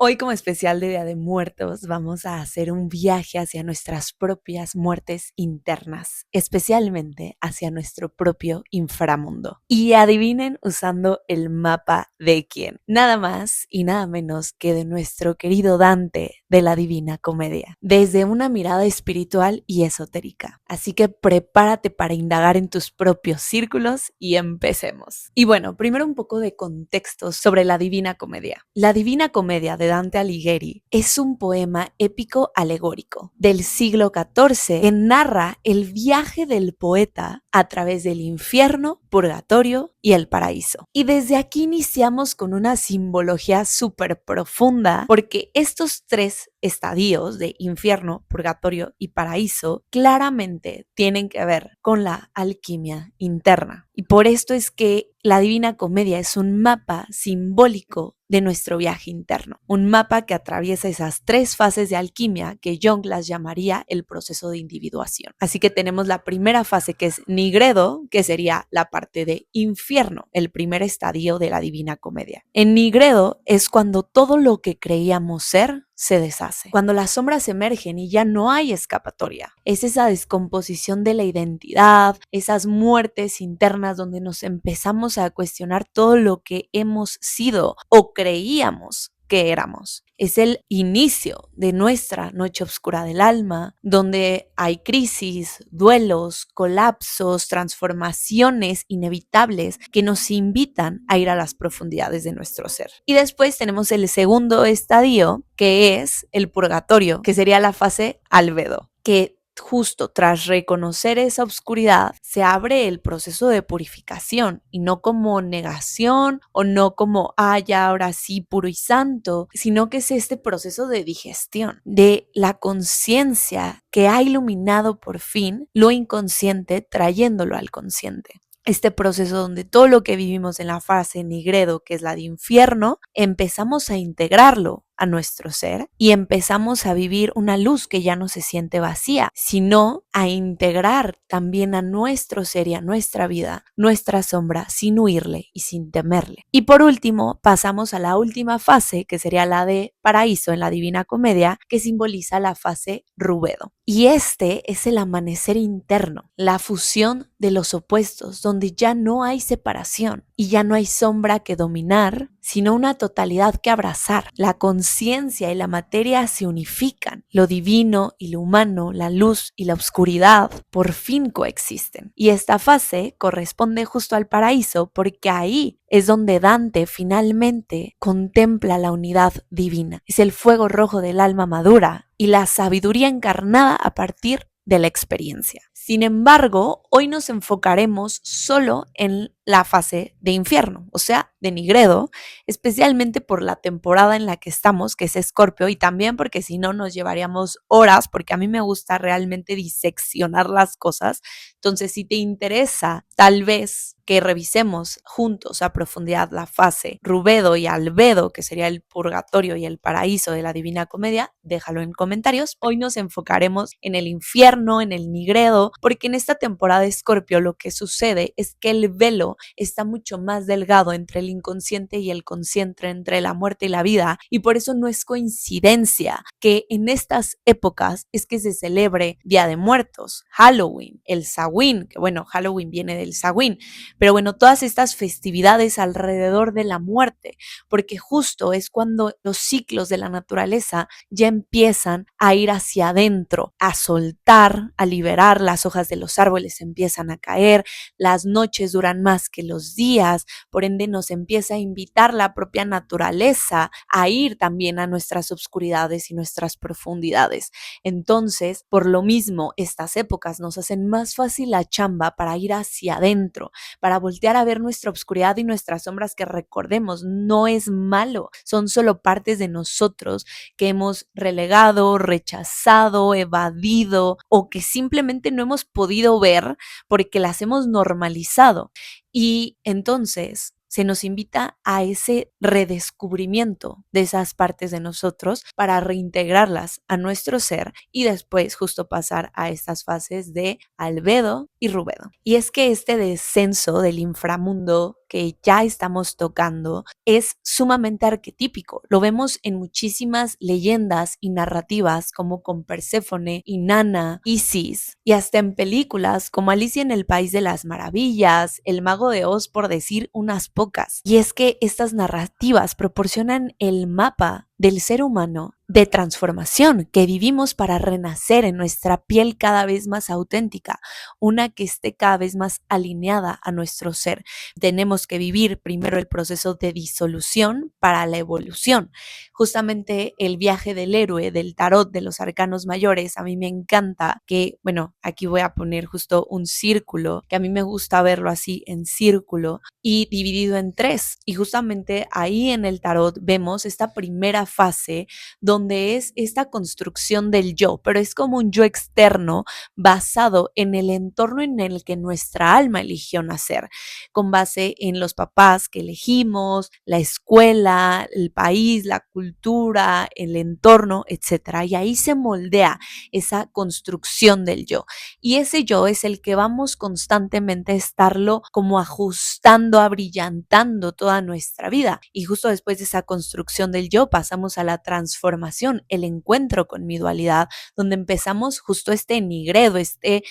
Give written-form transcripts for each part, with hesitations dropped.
Hoy, como especial de Día de Muertos, vamos a hacer un viaje hacia nuestras propias muertes internas, especialmente hacia nuestro propio inframundo. Y adivinen usando el mapa de quién. Nada más y nada menos que de nuestro querido Dante de la Divina Comedia, desde una mirada espiritual y esotérica. Así que prepárate para indagar en tus propios círculos y empecemos. Y bueno, primero un poco de contexto sobre la Divina Comedia. La Divina Comedia de Dante Alighieri es un poema épico alegórico del siglo XIV que narra el viaje del poeta a través del infierno, purgatorio y el paraíso. Y desde aquí iniciamos con una simbología súper profunda porque estos tres estadios de infierno, purgatorio y paraíso claramente tienen que ver con la alquimia interna. Y por esto es que la Divina Comedia es un mapa simbólico de nuestro viaje interno, un mapa que atraviesa esas tres fases de alquimia que Jung las llamaría el proceso de individuación. Así que tenemos la primera fase, que es Nigredo, que sería la parte de infierno, el primer estadio de la Divina Comedia. En Nigredo es cuando todo lo que creíamos ser se deshace, cuando las sombras emergen y ya no hay escapatoria. Es esa descomposición de la identidad, esas muertes internas donde nos empezamos a cuestionar todo lo que hemos sido o creíamos que éramos. Es el inicio de nuestra noche oscura del alma, donde hay crisis, duelos, colapsos, transformaciones inevitables que nos invitan a ir a las profundidades de nuestro ser. Y después tenemos el segundo estadio, que es el purgatorio, que sería la fase albedo, que justo tras reconocer esa oscuridad se abre el proceso de purificación, y no como negación o no como, ya ahora sí puro y santo, sino que es este proceso de digestión de la conciencia que ha iluminado por fin lo inconsciente, trayéndolo al consciente. Este proceso donde todo lo que vivimos en la fase nigredo, que es la de infierno, empezamos a integrarlo a nuestro ser y empezamos a vivir una luz que ya no se siente vacía, sino a integrar también a nuestro ser y a nuestra vida, nuestra sombra, sin huirle y sin temerle. Y por último, pasamos a la última fase, que sería la de paraíso en la Divina Comedia, que simboliza la fase rubedo. Y este es el amanecer interno, la fusión de los opuestos, donde ya no hay separación y ya no hay sombra que dominar, sino una totalidad que abrazar. La conciencia y la materia se unifican. Lo divino y lo humano, la luz y la oscuridad, por fin coexisten. Y esta fase corresponde justo al paraíso, porque ahí es donde Dante finalmente contempla la unidad divina. Es el fuego rojo del alma madura y la sabiduría encarnada a partir de la experiencia. Sin embargo, hoy nos enfocaremos solo en la fase de infierno, o sea, de Nigredo, especialmente por la temporada en la que estamos, que es Escorpio, y también porque si no nos llevaríamos horas, porque a mí me gusta realmente diseccionar las cosas. Entonces, si te interesa, tal vez que revisemos juntos a profundidad la fase rubedo y albedo, que sería el purgatorio y el paraíso de la Divina Comedia, déjalo en comentarios. Hoy nos enfocaremos en el infierno, en el Nigredo, porque en esta temporada de Escorpio lo que sucede es que el velo está mucho más delgado entre el inconsciente y el consciente, entre la muerte y la vida, y por eso no es coincidencia que en estas épocas es que se celebre Día de Muertos, Halloween, el Samhain, que bueno, Halloween viene del Samhain, pero bueno, todas estas festividades alrededor de la muerte, porque justo es cuando los ciclos de la naturaleza ya empiezan a ir hacia adentro, a soltar, a liberar, las hojas de los árboles empiezan a caer, las noches duran más que los días, por ende nos empieza a invitar la propia naturaleza a ir también a nuestras obscuridades y nuestras profundidades. Entonces, por lo mismo, estas épocas nos hacen más fácil la chamba para ir hacia adentro, para voltear a ver nuestra obscuridad y nuestras sombras, que recordemos, no es malo, son solo partes de nosotros que hemos relegado, rechazado, evadido o que simplemente no hemos podido ver porque las hemos normalizado. Y entonces se nos invita a ese redescubrimiento de esas partes de nosotros para reintegrarlas a nuestro ser y después justo pasar a estas fases de albedo y rubedo. Y es que este descenso del inframundo que ya estamos tocando es sumamente arquetípico. Lo vemos en muchísimas leyendas y narrativas como con Perséfone, Inanna, Isis y hasta en películas como Alicia en el País de las Maravillas, El Mago de Oz, por decir unas pocas. Y es que estas narrativas proporcionan el mapa del ser humano de transformación que vivimos para renacer en nuestra piel cada vez más auténtica, una que esté cada vez más alineada a nuestro ser. Tenemos que vivir primero el proceso de disolución para la evolución. Justamente el viaje del héroe, del tarot, de los arcanos mayores, a mí me encanta que, bueno, aquí voy a poner justo un círculo, que a mí me gusta verlo así en círculo y dividido en tres. Y justamente ahí en el tarot vemos esta primera fase donde es esta construcción del yo, pero es como un yo externo basado en el entorno en el que nuestra alma eligió nacer, con base en los papás que elegimos, la escuela, el país, la cultura, el entorno, etcétera. Y ahí se moldea esa construcción del yo. Y ese yo es el que vamos constantemente a estarlo como ajustando, abrillantando toda nuestra vida. Y justo después de esa construcción del yo pasamos a la transformación, el encuentro con mi dualidad, donde empezamos justo este nigredo, este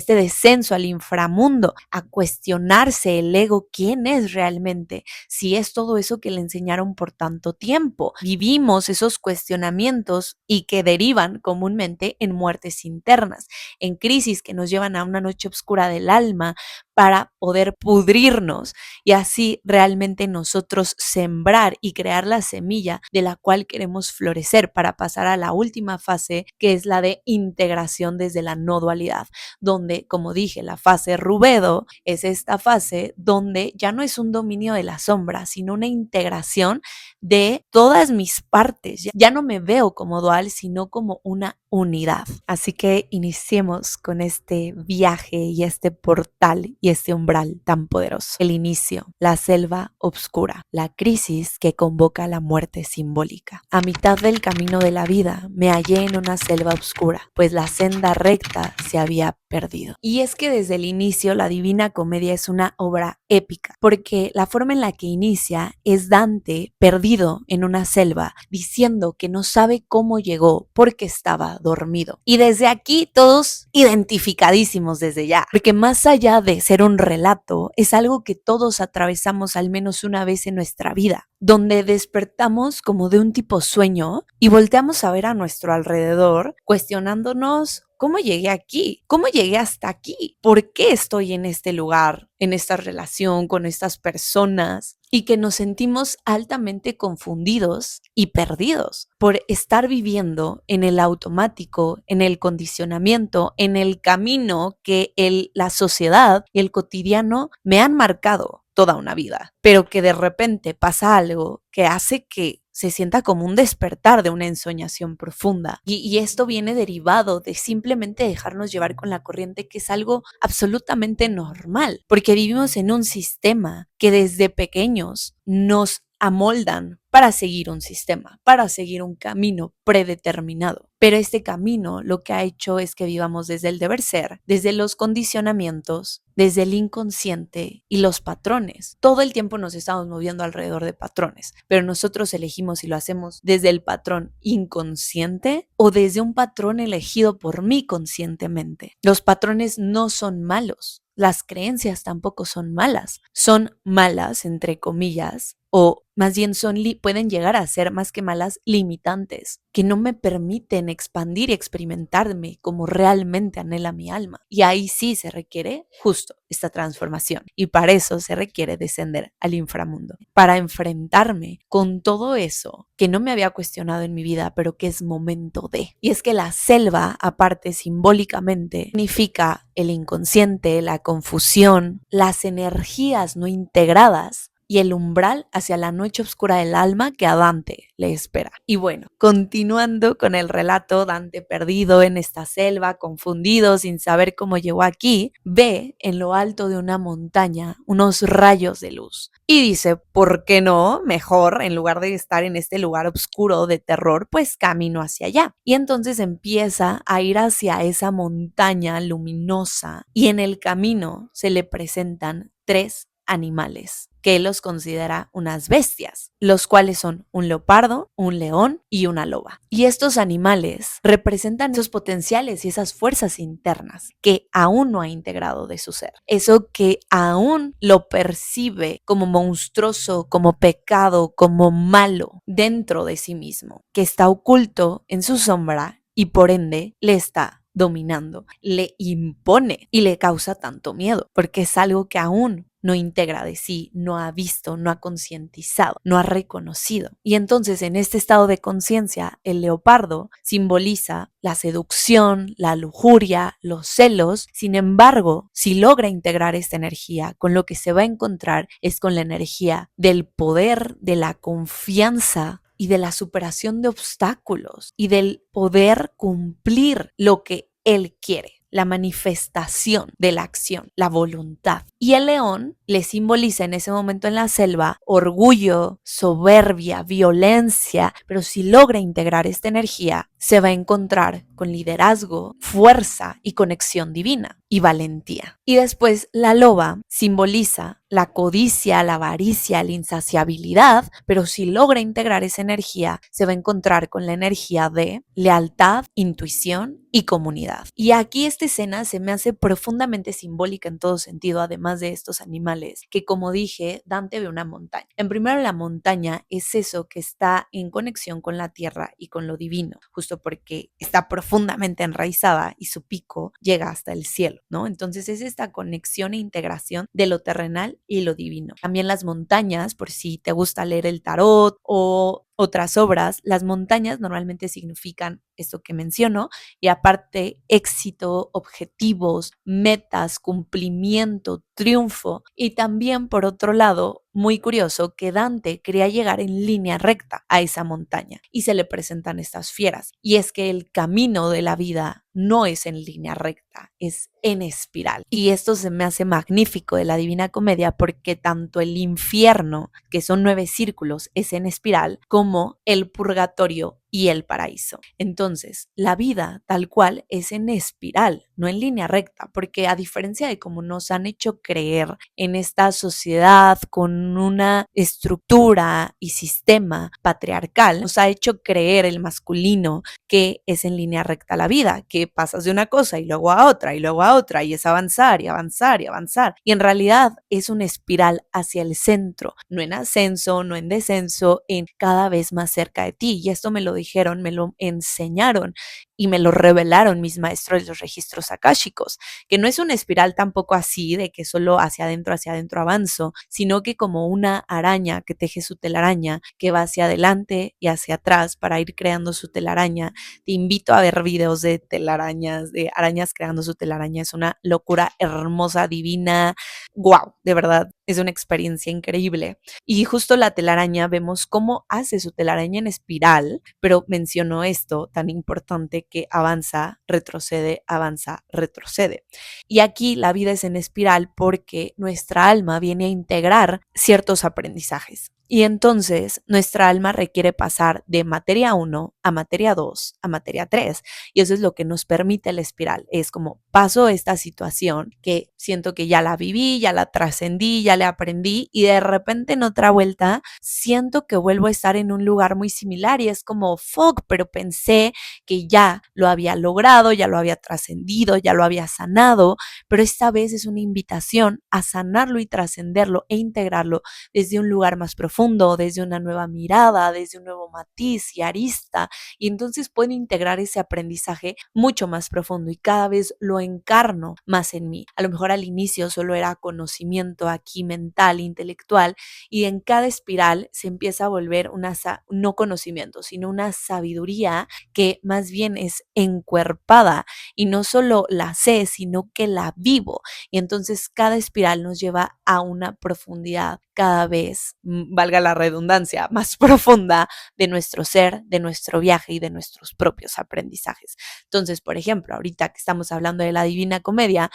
descenso al inframundo, a cuestionarse el ego, quién es realmente, si es todo eso que le enseñaron por tanto tiempo. Vivimos esos cuestionamientos y que derivan comúnmente en muertes internas, en crisis que nos llevan a una noche oscura del alma para poder pudrirnos y así realmente nosotros sembrar y crear la semilla de la cual queremos florecer para pasar a la última fase, que es la de integración desde la no dualidad, donde, como dije, la fase Rubedo es esta fase donde ya no es un dominio de la sombra, sino una integración de todas mis partes. Ya no me veo como dual, sino como una unidad. Así que iniciemos con este viaje y este portal y este umbral tan poderoso. El inicio, la selva oscura, la crisis que convoca la muerte simbólica. A mitad del camino de la vida me hallé en una selva oscura, pues la senda recta se había perdido. Y es que desde el inicio la Divina Comedia es una obra épica, porque la forma en la que inicia es Dante perdido en una selva, diciendo que no sabe cómo llegó porque estaba dormido. Y desde aquí todos identificadísimos desde ya, porque más allá de ser un relato, es algo que todos atravesamos al menos una vez en nuestra vida, donde despertamos como de un tipo sueño y volteamos a ver a nuestro alrededor, cuestionándonos: ¿cómo llegué aquí? ¿Cómo llegué hasta aquí? ¿Por qué estoy en este lugar, en esta relación con estas personas? Y que nos sentimos altamente confundidos y perdidos por estar viviendo en el automático, en el condicionamiento, en el camino que la sociedad y el cotidiano me han marcado toda una vida, pero que de repente pasa algo que hace que se sienta como un despertar de una ensoñación profunda. Y esto viene derivado de simplemente dejarnos llevar con la corriente, que es algo absolutamente normal, porque vivimos en un sistema que desde pequeños nos amoldan para seguir un sistema, para seguir un camino predeterminado. Pero este camino lo que ha hecho es que vivamos desde el deber ser, desde los condicionamientos, desde el inconsciente y los patrones. Todo el tiempo nos estamos moviendo alrededor de patrones, pero nosotros elegimos si lo hacemos desde el patrón inconsciente o desde un patrón elegido por mí conscientemente. Los patrones no son malos. Las creencias tampoco son malas, entre comillas, o más bien pueden llegar a ser, más que malas, limitantes, que no me permiten expandir y experimentarme como realmente anhela mi alma. Y ahí sí se requiere justo esta transformación. Y para eso se requiere descender al inframundo, para enfrentarme con todo eso que no me había cuestionado en mi vida, pero que es momento de. Y es que la selva, aparte simbólicamente, significa el inconsciente, la confusión, las energías no integradas y el umbral hacia la noche oscura del alma que a Dante le espera. Y bueno, continuando con el relato, Dante perdido en esta selva, confundido, sin saber cómo llegó aquí, ve en lo alto de una montaña unos rayos de luz. Y dice: ¿por qué no? Mejor, en lugar de estar en este lugar oscuro de terror, pues camino hacia allá. Y entonces empieza a ir hacia esa montaña luminosa y en el camino se le presentan tres animales, que él los considera unas bestias, los cuales son un leopardo, un león y una loba. Y estos animales representan esos potenciales y esas fuerzas internas que aún no ha integrado de su ser. Eso que aún lo percibe como monstruoso, como pecado, como malo dentro de sí mismo, que está oculto en su sombra y por ende le está dominando, le impone y le causa tanto miedo, porque es algo que aún no integra de sí, no ha visto, no ha concientizado, no ha reconocido. Y entonces en este estado de conciencia, el leopardo simboliza la seducción, la lujuria, los celos. Sin embargo, si logra integrar esta energía, con lo que se va a encontrar es con la energía del poder, de la confianza y de la superación de obstáculos y del poder cumplir lo que él quiere. La manifestación de la acción, la voluntad. Y el león le simboliza en ese momento en la selva orgullo, soberbia, violencia, pero si logra integrar esta energía, se va a encontrar con liderazgo, fuerza y conexión divina y valentía. Y después la loba simboliza la codicia, la avaricia, la insaciabilidad, pero si logra integrar esa energía, se va a encontrar con la energía de lealtad, intuición y comunidad. Y aquí esta escena se me hace profundamente simbólica en todo sentido, además de estos animales, que como dije, Dante ve una montaña. En primero, la montaña es eso que está en conexión con la tierra y con lo divino, justo porque está profundamente enraizada y su pico llega hasta el cielo, ¿no? Entonces es esta conexión e integración de lo terrenal y lo divino. También las montañas, por si te gusta leer el tarot o otras obras, las montañas normalmente significan esto que menciono y aparte éxito, objetivos, metas, cumplimiento, triunfo y también por otro lado, muy curioso que Dante quería llegar en línea recta a esa montaña y se le presentan estas fieras y es que el camino de la vida no es en línea recta, es en espiral. Y esto se me hace magnífico de la Divina Comedia porque tanto el infierno, que son 9 círculos, es en espiral, como el purgatorio y el paraíso. Entonces, la vida tal cual es en espiral, no en línea recta, porque a diferencia de cómo nos han hecho creer en esta sociedad con una estructura y sistema patriarcal, nos ha hecho creer el masculino que es en línea recta la vida, que pasas de una cosa y luego a otra y luego a otra y es avanzar y avanzar y avanzar. Y en realidad es una espiral hacia el centro, no en ascenso, no en descenso, en cada vez más cerca de ti. Y esto me lo dijeron, me lo enseñaron y me lo revelaron mis maestros de los registros akáshicos, que no es una espiral tampoco así de que solo hacia adentro avanzo, sino que como una araña que teje su telaraña, que va hacia adelante y hacia atrás para ir creando su telaraña. Te invito a ver videos de telarañas, de arañas creando su telaraña, es una locura hermosa, divina, wow, de verdad, es una experiencia increíble. Y justo la telaraña, vemos cómo hace su telaraña en espiral, pero menciono esto tan importante que avanza, retrocede, avanza, retrocede. Y aquí la vida es en espiral porque nuestra alma viene a integrar ciertos aprendizajes. Y entonces nuestra alma requiere pasar de materia 1 a materia 2 a materia 3. Y eso es lo que nos permite la espiral. Es como paso esta situación que siento que ya la viví, ya la trascendí, ya la aprendí y de repente en otra vuelta siento que vuelvo a estar en un lugar muy similar y es como fuck, pero pensé que ya lo había logrado, ya lo había trascendido, ya lo había sanado, pero esta vez es una invitación a sanarlo y trascenderlo e integrarlo desde un lugar más profundo, desde una nueva mirada, desde un nuevo matiz y arista, y entonces puedo integrar ese aprendizaje mucho más profundo y cada vez lo encarno más en mí. A lo mejor al inicio solo era conocimiento aquí mental, intelectual, y en cada espiral se empieza a volver no conocimiento, sino una sabiduría que más bien es encuerpada y no solo la sé, sino que la vivo. Y entonces cada espiral nos lleva a una profundidad cada vez, valga la redundancia, más profunda de nuestro ser, de nuestro viaje y de nuestros propios aprendizajes. Entonces, por ejemplo, ahorita que estamos hablando de la Divina Comedia,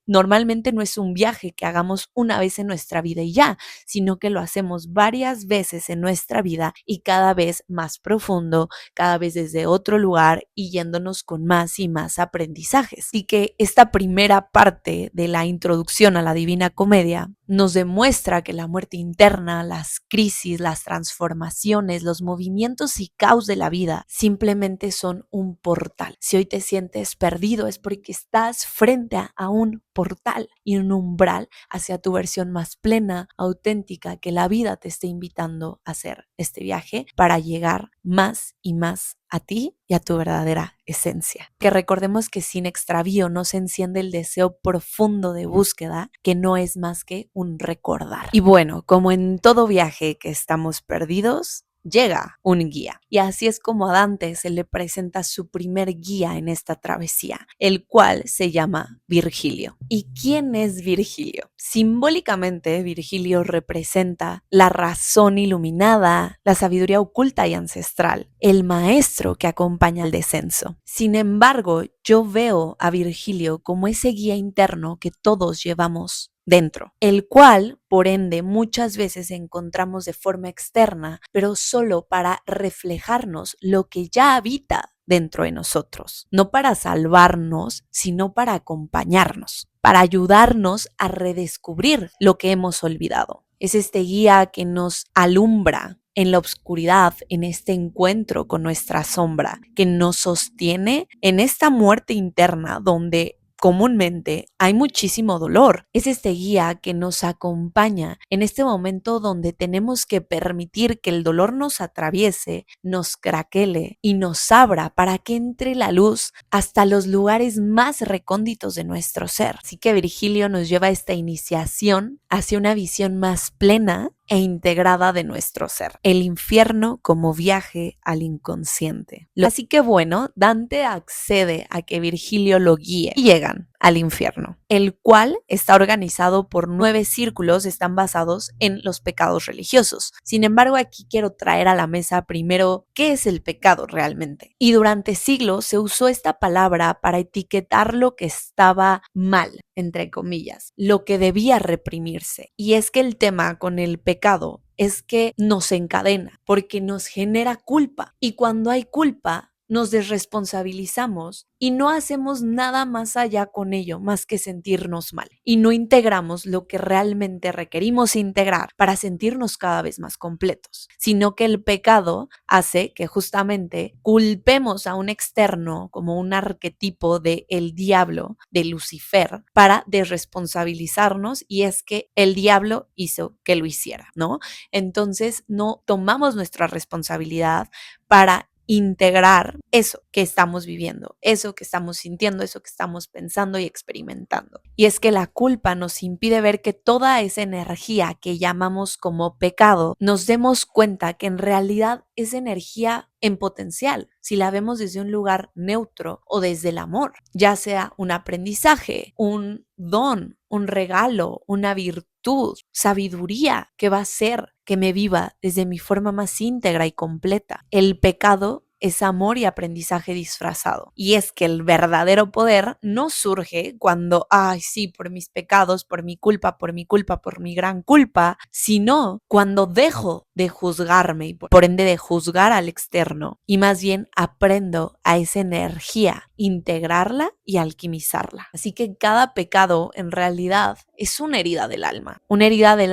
normalmente no es un viaje que hagamos una vez en nuestra vida y ya, sino que lo hacemos varias veces en nuestra vida y cada vez más profundo, cada vez desde otro lugar y yéndonos con más y más aprendizajes. Y que esta primera parte de la introducción a la Divina Comedia nos demuestra que la muerte interna, las crisis, las transformaciones, los movimientos y caos de la vida simplemente son un portal. Si hoy te sientes perdido es porque estás frente a un portal y un umbral hacia tu versión más plena, auténtica, que la vida te esté invitando a hacer este viaje para llegar más y más a ti y a tu verdadera esencia. Que recordemos que sin extravío no se enciende el deseo profundo de búsqueda, que no es más que un recordar. Y bueno, como en todo viaje que estamos perdidos, llega un guía. Y así es como a Dante se le presenta su primer guía en esta travesía, el cual se llama Virgilio. ¿Y quién es Virgilio? Simbólicamente, Virgilio representa la razón iluminada, la sabiduría oculta y ancestral, el maestro que acompaña al descenso. Sin embargo, yo veo a Virgilio como ese guía interno que todos llevamos dentro, el cual, por ende, muchas veces encontramos de forma externa, pero solo para reflejarnos lo que ya habita dentro de nosotros, no para salvarnos, sino para acompañarnos, para ayudarnos a redescubrir lo que hemos olvidado. Es este guía que nos alumbra en la oscuridad, en este encuentro con nuestra sombra, que nos sostiene en esta muerte interna donde comúnmente hay muchísimo dolor. Es este guía que nos acompaña en este momento donde tenemos que permitir que el dolor nos atraviese, nos craquele y nos abra para que entre la luz hasta los lugares más recónditos de nuestro ser. Así que Virgilio nos lleva a esta iniciación hacia una visión más plena e integrada de nuestro ser. El infierno como viaje al inconsciente. Así que bueno, Dante accede a que Virgilio lo guíe y llegan al infierno, el cual está organizado por 9 círculos, están basados en los pecados religiosos. Sin embargo, aquí quiero traer a la mesa primero qué es el pecado realmente. Y durante siglos se usó esta palabra para etiquetar lo que estaba mal, entre comillas, lo que debía reprimirse. Y es que el tema con el pecado es que nos encadena, porque nos genera culpa. Y cuando hay culpa, nos desresponsabilizamos y no hacemos nada más allá con ello, más que sentirnos mal. Y no integramos lo que realmente requerimos integrar para sentirnos cada vez más completos, sino que el pecado hace que justamente culpemos a un externo como un arquetipo de el diablo, de Lucifer, para desresponsabilizarnos, y es que el diablo hizo que lo hiciera, ¿no? Entonces no tomamos nuestra responsabilidad para integrar eso que estamos viviendo, eso que estamos sintiendo, eso que estamos pensando y experimentando. Y es que la culpa nos impide ver que toda esa energía que llamamos como pecado, nos demos cuenta que en realidad es energía en potencial, si la vemos desde un lugar neutro o desde el amor, ya sea un aprendizaje, un don, un regalo, una virtud, sabiduría que va a hacer que me viva desde mi forma más íntegra y completa. El pecado es amor y aprendizaje disfrazado. Y es que el verdadero poder no surge cuando, ay, sí, por mis pecados, por mi culpa, por mi culpa, por mi gran culpa, sino cuando dejo de juzgarme y por ende de juzgar al externo y más bien aprendo a esa energía, integrarla y alquimizarla. Así que cada pecado en realidad es una herida del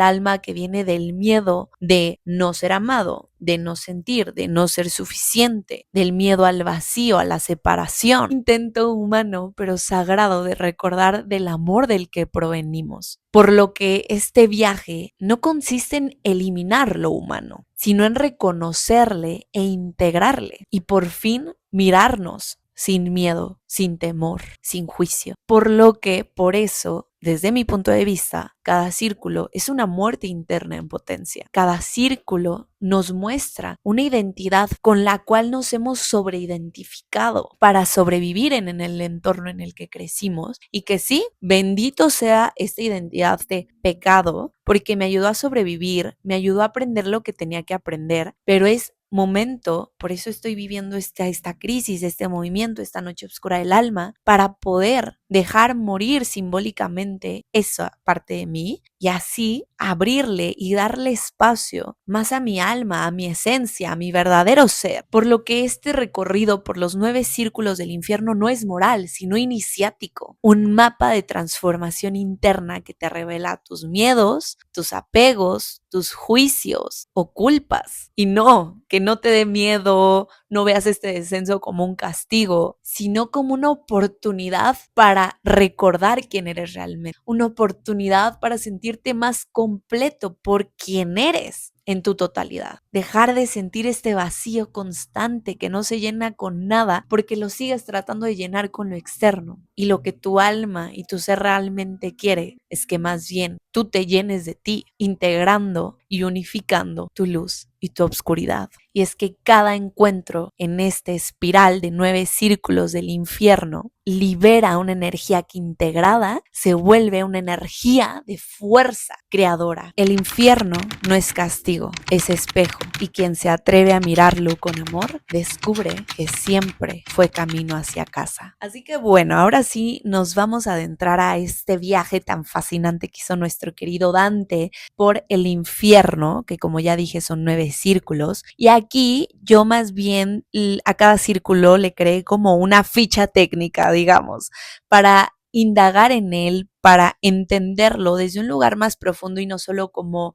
alma que viene del miedo de no ser amado, de no sentir, de no ser suficiente, del miedo al vacío, a la separación. Intento humano pero sagrado de recordar del amor del que provenimos. Por lo que este viaje no consiste en eliminar lo humano, sino en reconocerle e integrarle y por fin mirarnos sin miedo, sin temor, sin juicio. Por lo que, por eso, desde mi punto de vista, cada círculo es una muerte interna en potencia. Cada círculo nos muestra una identidad con la cual nos hemos sobreidentificado para sobrevivir en el entorno en el que crecimos, y que sí, bendito sea esta identidad de pecado, porque me ayudó a sobrevivir, me ayudó a aprender lo que tenía que aprender, pero es momento, por eso estoy viviendo esta crisis, este movimiento, esta noche oscura del alma, para poder dejar morir simbólicamente esa parte de mí y así abrirle y darle espacio más a mi alma, a mi esencia, a mi verdadero ser. Por lo que este recorrido por los 9 círculos del infierno no es moral, sino iniciático, un mapa de transformación interna que te revela tus miedos, tus apegos, tus juicios o culpas. Y no, que no te dé miedo, no veas este descenso como un castigo, sino como una oportunidad para recordar quién eres realmente, una oportunidad para sentirte más completo por quién eres en tu totalidad. Dejar de sentir este vacío constante que no se llena con nada porque lo sigues tratando de llenar con lo externo. Y lo que tu alma y tu ser realmente quiere es que más bien tú te llenes de ti, integrando y unificando tu luz y tu obscuridad. Y es que cada encuentro en este espiral de 9 círculos del infierno libera una energía que integrada se vuelve una energía de fuerza creadora. El infierno no es castigo, es espejo, y quien se atreve a mirarlo con amor descubre que siempre fue camino hacia casa. Así que bueno, ahora sí nos vamos a adentrar a este viaje tan fascinante que hizo nuestro querido Dante por el infierno, que como ya dije son 9 círculos, y aquí yo más bien a cada círculo le creé como una ficha técnica, digamos, para indagar en él, para entenderlo desde un lugar más profundo y no solo como,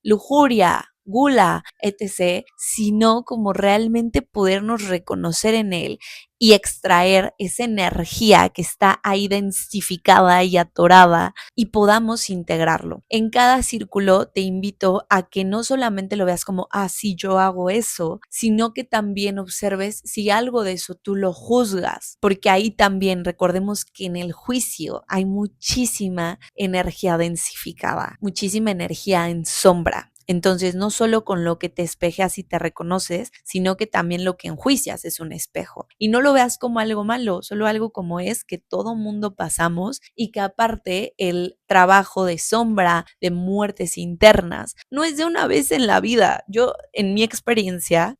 lujuria, gula, etc., sino como realmente podernos reconocer en él y extraer esa energía que está ahí densificada y atorada y podamos integrarlo. En cada círculo te invito a que no solamente lo veas como, sí, yo hago eso, sino que también observes si algo de eso tú lo juzgas, porque ahí también recordemos que en el juicio hay muchísima energía densificada, muchísima energía en sombra. Entonces, no solo con lo que te espejeas y te reconoces, sino que también lo que enjuicias es un espejo. Y no lo veas como algo malo, solo algo como es que todo mundo pasamos y que aparte el trabajo de sombra, de muertes internas, no es de una vez en la vida. Yo, en mi experiencia,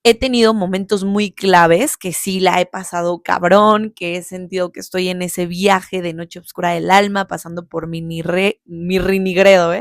he tenido momentos muy claves que sí la he pasado cabrón, que he sentido que estoy en ese viaje de noche oscura del alma, pasando por mi rinigredo, renigredo,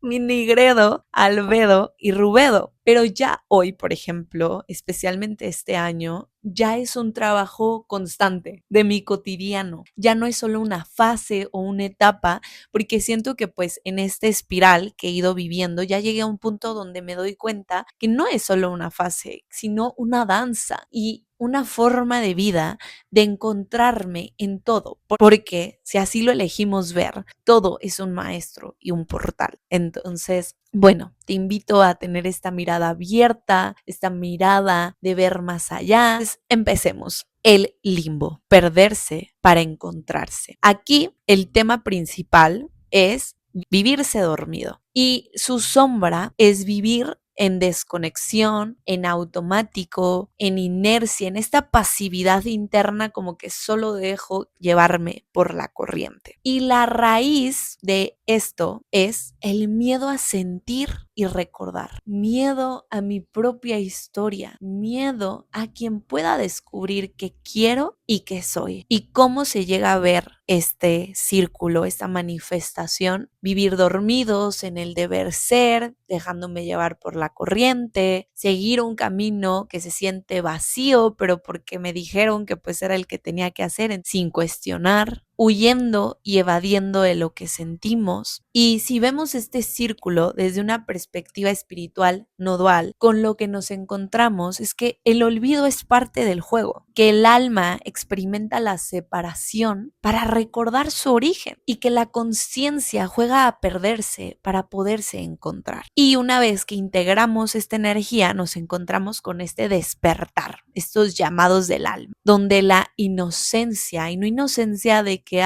mi nigredo, albedo y rubedo. Pero ya hoy, por ejemplo, especialmente este año, ya es un trabajo constante de mi cotidiano. Ya no es solo una fase o una etapa, porque siento que pues en esta espiral que he ido viviendo, ya llegué a un punto donde me doy cuenta que no es solo una fase, sino una danza y una forma de vida de encontrarme en todo, porque si así lo elegimos ver, todo es un maestro y un portal. Entonces, bueno, te invito a tener esta mirada abierta, esta mirada de ver más allá. Entonces, empecemos. El limbo, perderse para encontrarse. Aquí el tema principal es vivirse dormido y su sombra es vivir en desconexión, en automático, en inercia, en esta pasividad interna como que solo dejo llevarme por la corriente. Y la raíz de esto es el miedo a sentir y recordar, miedo a mi propia historia, miedo a quien pueda descubrir qué quiero y qué soy. Y cómo se llega a ver este círculo, esta manifestación, vivir dormidos en el deber ser, dejándome llevar por la corriente, seguir un camino que se siente vacío, pero porque me dijeron que pues era el que tenía que hacer sin cuestionar, huyendo y evadiendo de lo que sentimos. Y si vemos este círculo desde una perspectiva espiritual no dual, con lo que nos encontramos es que el olvido es parte del juego, que el alma experimenta la separación para recordar su origen y que la conciencia juega a perderse para poderse encontrar. Y una vez que integramos esta energía, nos encontramos con este despertar, estos llamados del alma, donde la inocencia, y no inocencia de que,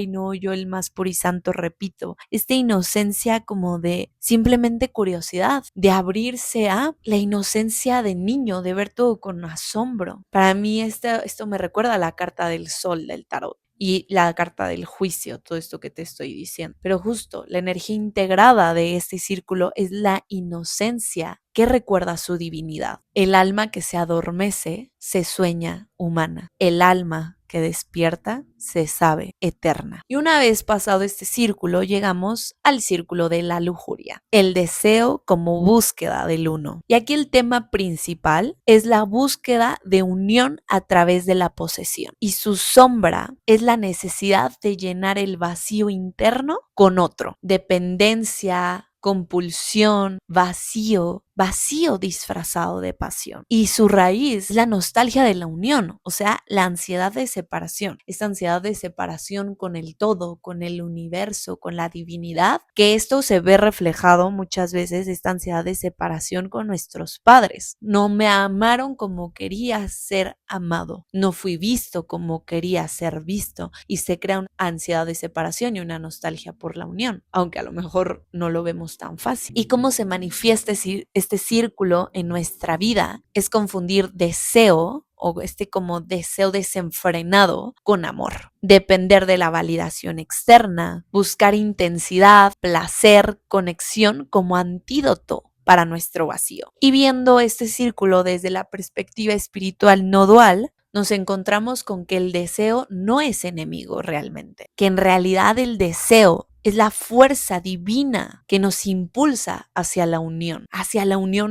no, yo el más puro y santo repito, esta inocencia como de simplemente curiosidad, de abrirse a la inocencia de niño, de ver todo con asombro. Para mí esto me recuerda a la carta del sol del tarot. y la carta del juicio, todo esto que te estoy diciendo. Pero justo la energía integrada de este círculo es la inocencia que recuerda su divinidad. El alma que se adormece se sueña humana. El alma que despierta se sabe eterna. Y una vez pasado este círculo, llegamos al círculo de la lujuria, el deseo como búsqueda del uno. Y aquí el tema principal es la búsqueda de unión a través de la posesión. Y su sombra es la necesidad de llenar el vacío interno con otro. Dependencia, compulsión, vacío disfrazado de pasión. Y su raíz es la nostalgia de la unión, o sea, la ansiedad de separación. Esta ansiedad de separación con el todo, con el universo, con la divinidad, que esto se ve reflejado muchas veces, esta ansiedad de separación con nuestros padres. No me amaron como quería ser amado, no fui visto como quería ser visto, y se crea una ansiedad de separación y una nostalgia por la unión, aunque a lo mejor no lo vemos tan fácil. ¿Y cómo se manifiesta este círculo en nuestra vida? Es confundir deseo o como deseo desenfrenado con amor. Depender de la validación externa, buscar intensidad, placer, conexión como antídoto para nuestro vacío. Y viendo este círculo desde la perspectiva espiritual no dual, nos encontramos con que el deseo no es enemigo realmente, que en realidad el deseo es la fuerza divina que nos impulsa hacia la unión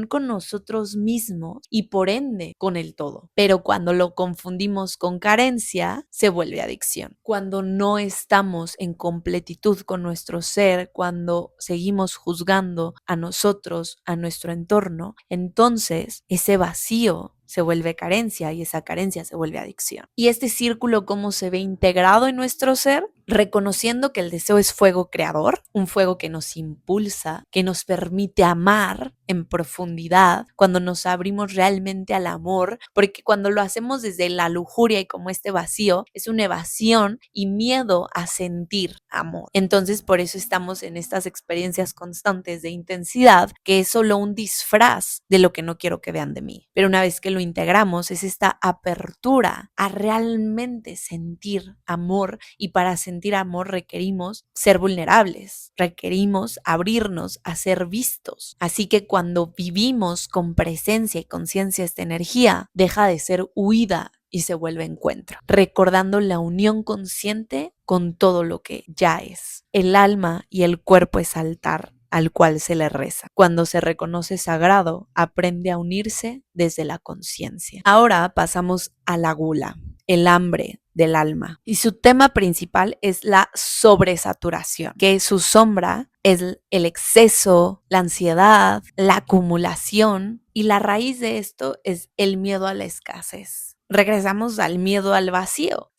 con nosotros mismos y por ende con el todo. Pero cuando lo confundimos con carencia, se vuelve adicción. Cuando no estamos en completitud con nuestro ser, cuando seguimos juzgando a nosotros, a nuestro entorno, entonces ese vacío se vuelve carencia y esa carencia se vuelve adicción. Y este círculo, ¿cómo se ve integrado en nuestro ser? Reconociendo que el deseo es fuego creador, un fuego que nos impulsa, que nos permite amar en profundidad, cuando nos abrimos realmente al amor, porque cuando lo hacemos desde la lujuria y como este vacío, es una evasión y miedo a sentir amor. Entonces, por eso estamos en estas experiencias constantes de intensidad, que es solo un disfraz de lo que no quiero que vean de mí. Pero una vez que lo integramos, es esta apertura a realmente sentir amor, y para sentir amor requerimos ser vulnerables, requerimos abrirnos a ser vistos. Así que cuando vivimos con presencia y conciencia esta energía, deja de ser huida y se vuelve encuentro, recordando la unión consciente con todo lo que ya es. El alma y el cuerpo es altar al cual se le reza. Cuando se reconoce sagrado, aprende a unirse desde la conciencia. Ahora pasamos a la gula, el hambre del alma. Y su tema principal es la sobresaturación, que su sombra es el exceso, la ansiedad, la acumulación, y la raíz de esto es el miedo a la escasez. Regresamos al miedo al vacío.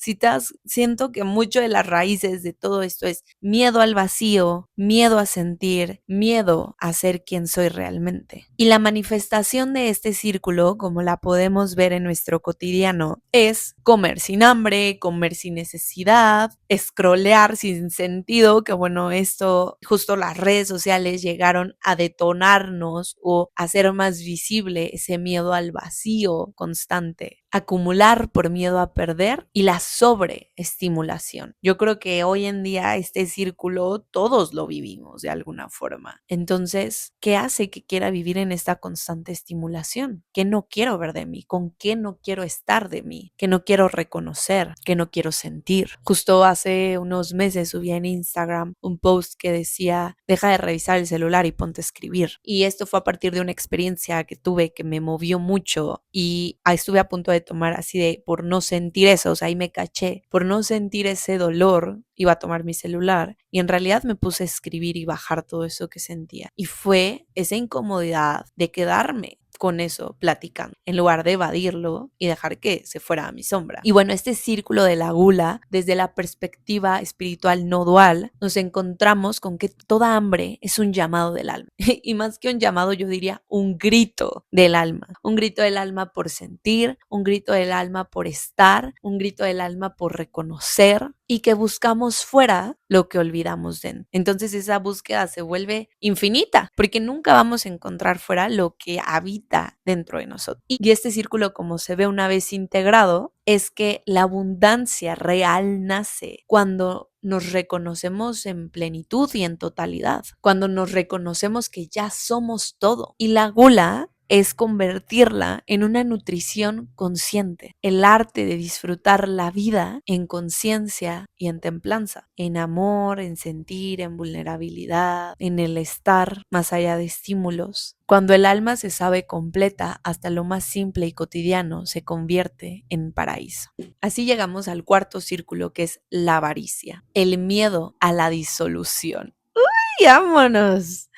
Siento que mucho de las raíces de todo esto es miedo al vacío, miedo a sentir, miedo a ser quien soy realmente. Y la manifestación de este círculo, como la podemos ver en nuestro cotidiano, es comer sin hambre, comer sin necesidad, scrollear sin sentido, que bueno, esto justo las redes sociales llegaron a detonarnos o hacer más visible ese miedo al vacío constante. Acumular por miedo a perder y la sobreestimulación. Yo creo que hoy en día este círculo todos lo vivimos de alguna forma. Entonces, ¿qué hace que quiera vivir en esta constante estimulación? ¿Qué no quiero ver de mí? ¿Con qué no quiero estar de mí? ¿Qué no quiero reconocer? ¿Qué no quiero sentir? Justo hace unos meses subí en Instagram un post que decía: deja de revisar el celular y ponte a escribir. Y esto fue a partir de una experiencia que tuve que me movió mucho y estuve a punto de tomar así de, por no sentir eso, o sea, ahí me caché, por no sentir ese dolor, iba a tomar mi celular y en realidad me puse a escribir y bajar todo eso que sentía. Y fue esa incomodidad de quedarme con eso platicando, en lugar de evadirlo y dejar que se fuera a mi sombra. Y bueno, este círculo de la gula, desde la perspectiva espiritual no dual, nos encontramos con que toda hambre es un llamado del alma. Y más que un llamado, yo diría un grito del alma. Un grito del alma por sentir, un grito del alma por estar, un grito del alma por reconocer, y que buscamos fuera lo que olvidamos dentro. Entonces esa búsqueda se vuelve infinita, porque nunca vamos a encontrar fuera lo que habita habita dentro de nosotros. Y este círculo, como se ve una vez integrado, es que la abundancia real nace cuando nos reconocemos en plenitud y en totalidad, cuando nos reconocemos que ya somos todo. Y la gula es convertirla en una nutrición consciente, el arte de disfrutar la vida en conciencia y en templanza, en amor, en sentir, en vulnerabilidad, en el estar más allá de estímulos. Cuando el alma se sabe completa, hasta lo más simple y cotidiano se convierte en paraíso. Así llegamos al cuarto círculo, que es la avaricia, el miedo a la disolución. ¡Uy, vámonos!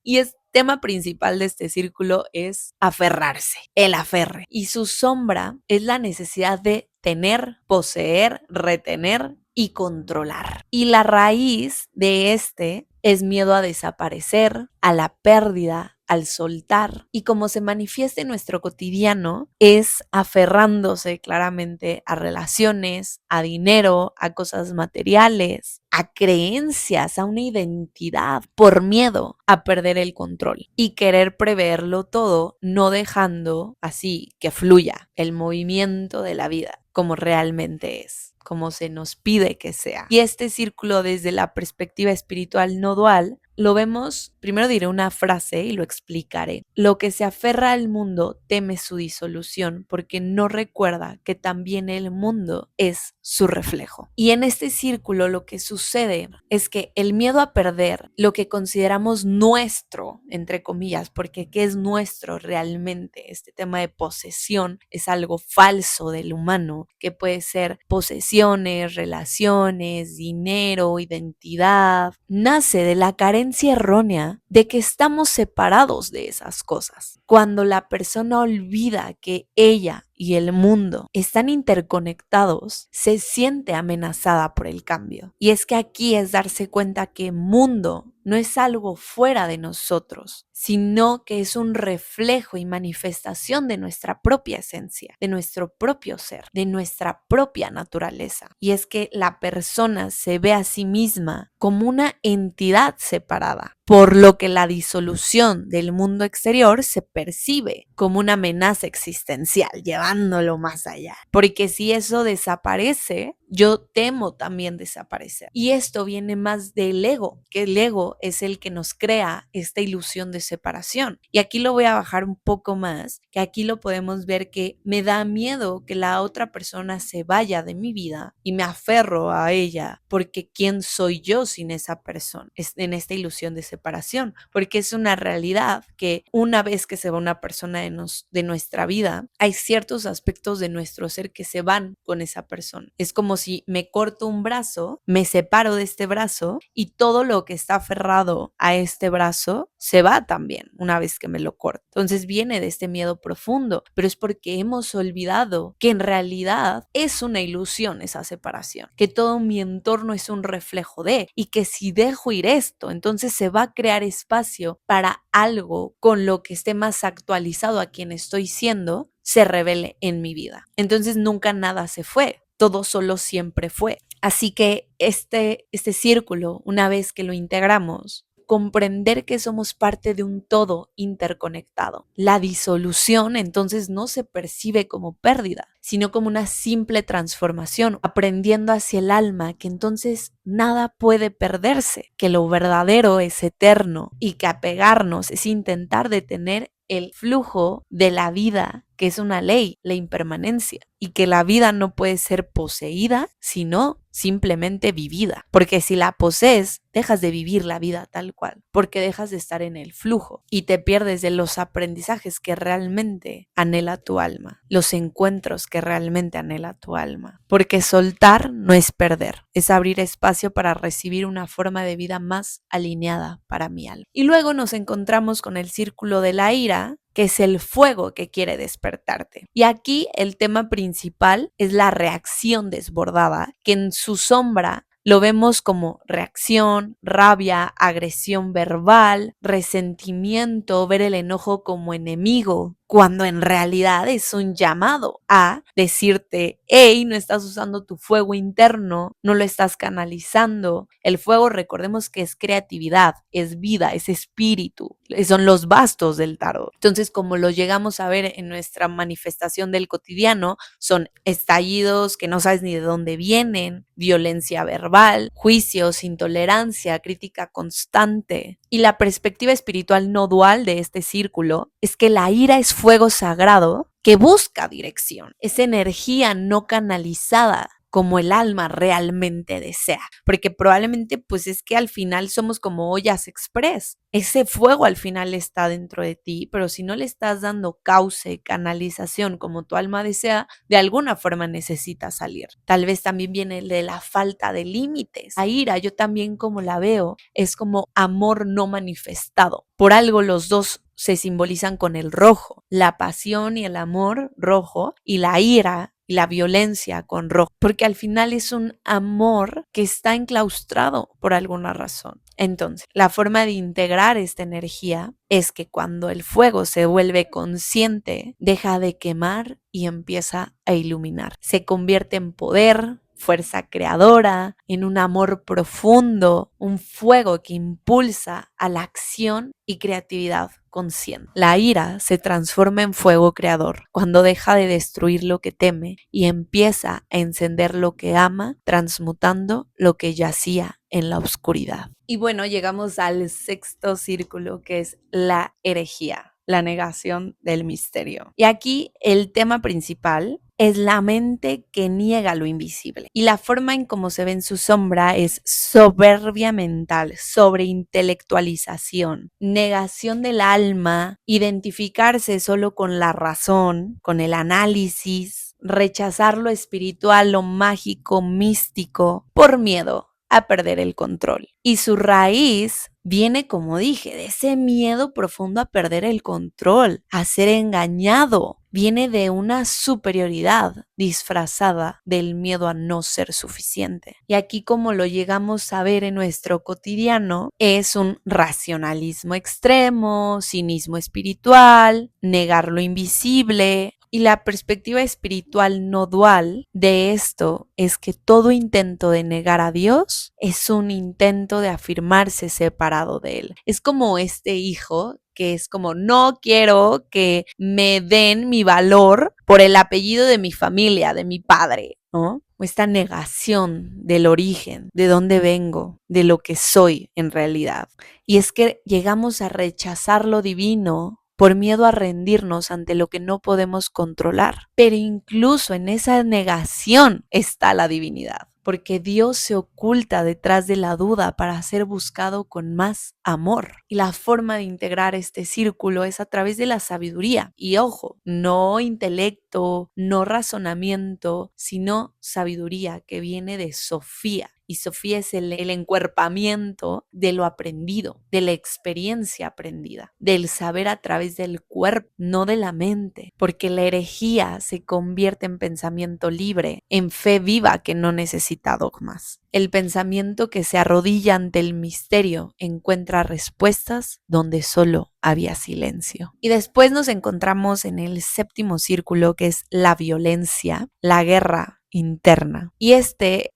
Y el tema principal de este círculo es aferrarse, el aferre. Y su sombra es la necesidad de tener, poseer, retener y controlar. Y la raíz de este es miedo a desaparecer, a la pérdida, al soltar. Y como se manifiesta en nuestro cotidiano, es aferrándose claramente a relaciones, a dinero, a cosas materiales, a creencias, a una identidad, por miedo a perder el control y querer preverlo todo, no dejando así que fluya el movimiento de la vida como realmente es, como se nos pide que sea. Y este círculo, desde la perspectiva espiritual no dual, lo vemos, primero diré una frase y lo explicaré. Lo que se aferra al mundo teme su disolución porque no recuerda que también el mundo es su reflejo. Y en este círculo lo que sucede es que el miedo a perder lo que consideramos nuestro, entre comillas, porque ¿qué es nuestro realmente? Este tema de posesión es algo falso del humano, que puede ser posesiones, relaciones, dinero, identidad. Nace de la carencia errónea de que estamos separados de esas cosas. Cuando la persona olvida que ella y el mundo están interconectados, se siente amenazada por el cambio. Y es que aquí es darse cuenta que mundo no es algo fuera de nosotros, sino que es un reflejo y manifestación de nuestra propia esencia, de nuestro propio ser, de nuestra propia naturaleza. Y es que la persona se ve a sí misma como una entidad separada, por lo que la disolución del mundo exterior se percibe como una amenaza existencial, llevándolo más allá. Porque si eso desaparece, yo temo también desaparecer. Y esto viene más del ego, que el ego es el que nos crea esta ilusión de separación. Y aquí lo voy a bajar un poco más, que aquí lo podemos ver que me da miedo que la otra persona se vaya de mi vida y me aferro a ella, porque ¿quién soy yo sin esa persona? Es en esta ilusión de separación, porque es una realidad que una vez que se va una persona de nuestra vida, hay ciertos aspectos de nuestro ser que se van con esa persona. Es como si me corto un brazo, me separo de este brazo y todo lo que está aferrado a este brazo se va también una vez que me lo corto. Entonces viene de este miedo profundo, pero es porque hemos olvidado que en realidad es una ilusión esa separación, que todo mi entorno es un reflejo de, y que si dejo ir esto, entonces se va a crear espacio para algo con lo que esté más actualizado a quien estoy siendo, se revele en mi vida. Entonces nunca nada se fue, todo solo siempre fue. Así que este círculo, una vez que lo integramos, comprender que somos parte de un todo interconectado. La disolución entonces no se percibe como pérdida, sino como una simple transformación, aprendiendo hacia el alma que entonces nada puede perderse, que lo verdadero es eterno y que apegarnos es intentar detener el flujo de la vida, que es una ley, la impermanencia, y que la vida no puede ser poseída, sino simplemente vivida, porque si la posees, dejas de vivir la vida tal cual, porque dejas de estar en el flujo y te pierdes de los aprendizajes que realmente anhela tu alma, los encuentros que realmente anhela tu alma, porque soltar no es perder, es abrir espacio para recibir una forma de vida más alineada para mi alma. Y luego nos encontramos con el círculo de la ira, que es el fuego que quiere despertarte. Y aquí el tema principal es la reacción desbordada, que en su sombra lo vemos como reacción, rabia, agresión verbal, resentimiento, ver el enojo como enemigo, cuando en realidad es un llamado a decirte, hey, no estás usando tu fuego interno, no lo estás canalizando. El fuego, recordemos que es creatividad, es vida, es espíritu, son los bastos del tarot. Entonces, como lo llegamos a ver en nuestra manifestación del cotidiano, son estallidos que no sabes ni de dónde vienen, violencia verbal, juicios, intolerancia, crítica constante. Y la perspectiva espiritual no dual de este círculo es que la ira es fuego sagrado que busca dirección, es energía no canalizada como el alma realmente desea, porque probablemente pues es que al final somos como ollas express, ese fuego al final está dentro de ti, pero si no le estás dando cauce, canalización como tu alma desea, de alguna forma necesita salir. Tal vez también viene de la falta de límites. La ira, yo también como la veo, es como amor no manifestado. Por algo los dos se simbolizan con el rojo, la pasión y el amor rojo y la ira y la violencia con rojo, porque al final es un amor que está enclaustrado por alguna razón. Entonces, la forma de integrar esta energía es que cuando el fuego se vuelve consciente, deja de quemar y empieza a iluminar. Se convierte en poder, fuerza creadora, en un amor profundo, un fuego que impulsa a la acción y creatividad consciente. La ira se transforma en fuego creador cuando deja de destruir lo que teme y empieza a encender lo que ama, transmutando lo que yacía en la oscuridad. Y bueno, llegamos al sexto círculo, que es la herejía, la negación del misterio. Y aquí el tema principal es la mente que niega lo invisible. Y la forma en cómo se ve en su sombra es soberbia mental, sobreintelectualización, negación del alma, identificarse solo con la razón, con el análisis, rechazar lo espiritual, lo mágico, místico, por miedo a perder el control. Y su raíz viene, como dije, de ese miedo profundo a perder el control, a ser engañado. Viene de una superioridad disfrazada del miedo a no ser suficiente. Y aquí, como lo llegamos a ver en nuestro cotidiano, es un racionalismo extremo, cinismo espiritual, negar lo invisible. Y la perspectiva espiritual no dual de esto es que todo intento de negar a Dios es un intento de afirmarse separado de Él. Es como este hijo que es como, no quiero que me den mi valor por el apellido de mi familia, de mi padre, ¿no? Esta negación del origen, de dónde vengo, de lo que soy en realidad. Y es que llegamos a rechazar lo divino por miedo a rendirnos ante lo que no podemos controlar. Pero incluso en esa negación está la divinidad, porque Dios se oculta detrás de la duda para ser buscado con más amor. Y la forma de integrar este círculo es a través de la sabiduría. Y ojo, no intelecto, no razonamiento, sino sabiduría que viene de Sofía. Y Sofía es el encuerpamiento de lo aprendido, de la experiencia aprendida, del saber a través del cuerpo, no de la mente, porque la herejía se convierte en pensamiento libre, en fe viva que no necesita dogmas. El pensamiento que se arrodilla ante el misterio encuentra respuestas donde solo había silencio. Y después nos encontramos en el séptimo círculo, que es la violencia, la guerra interna. Y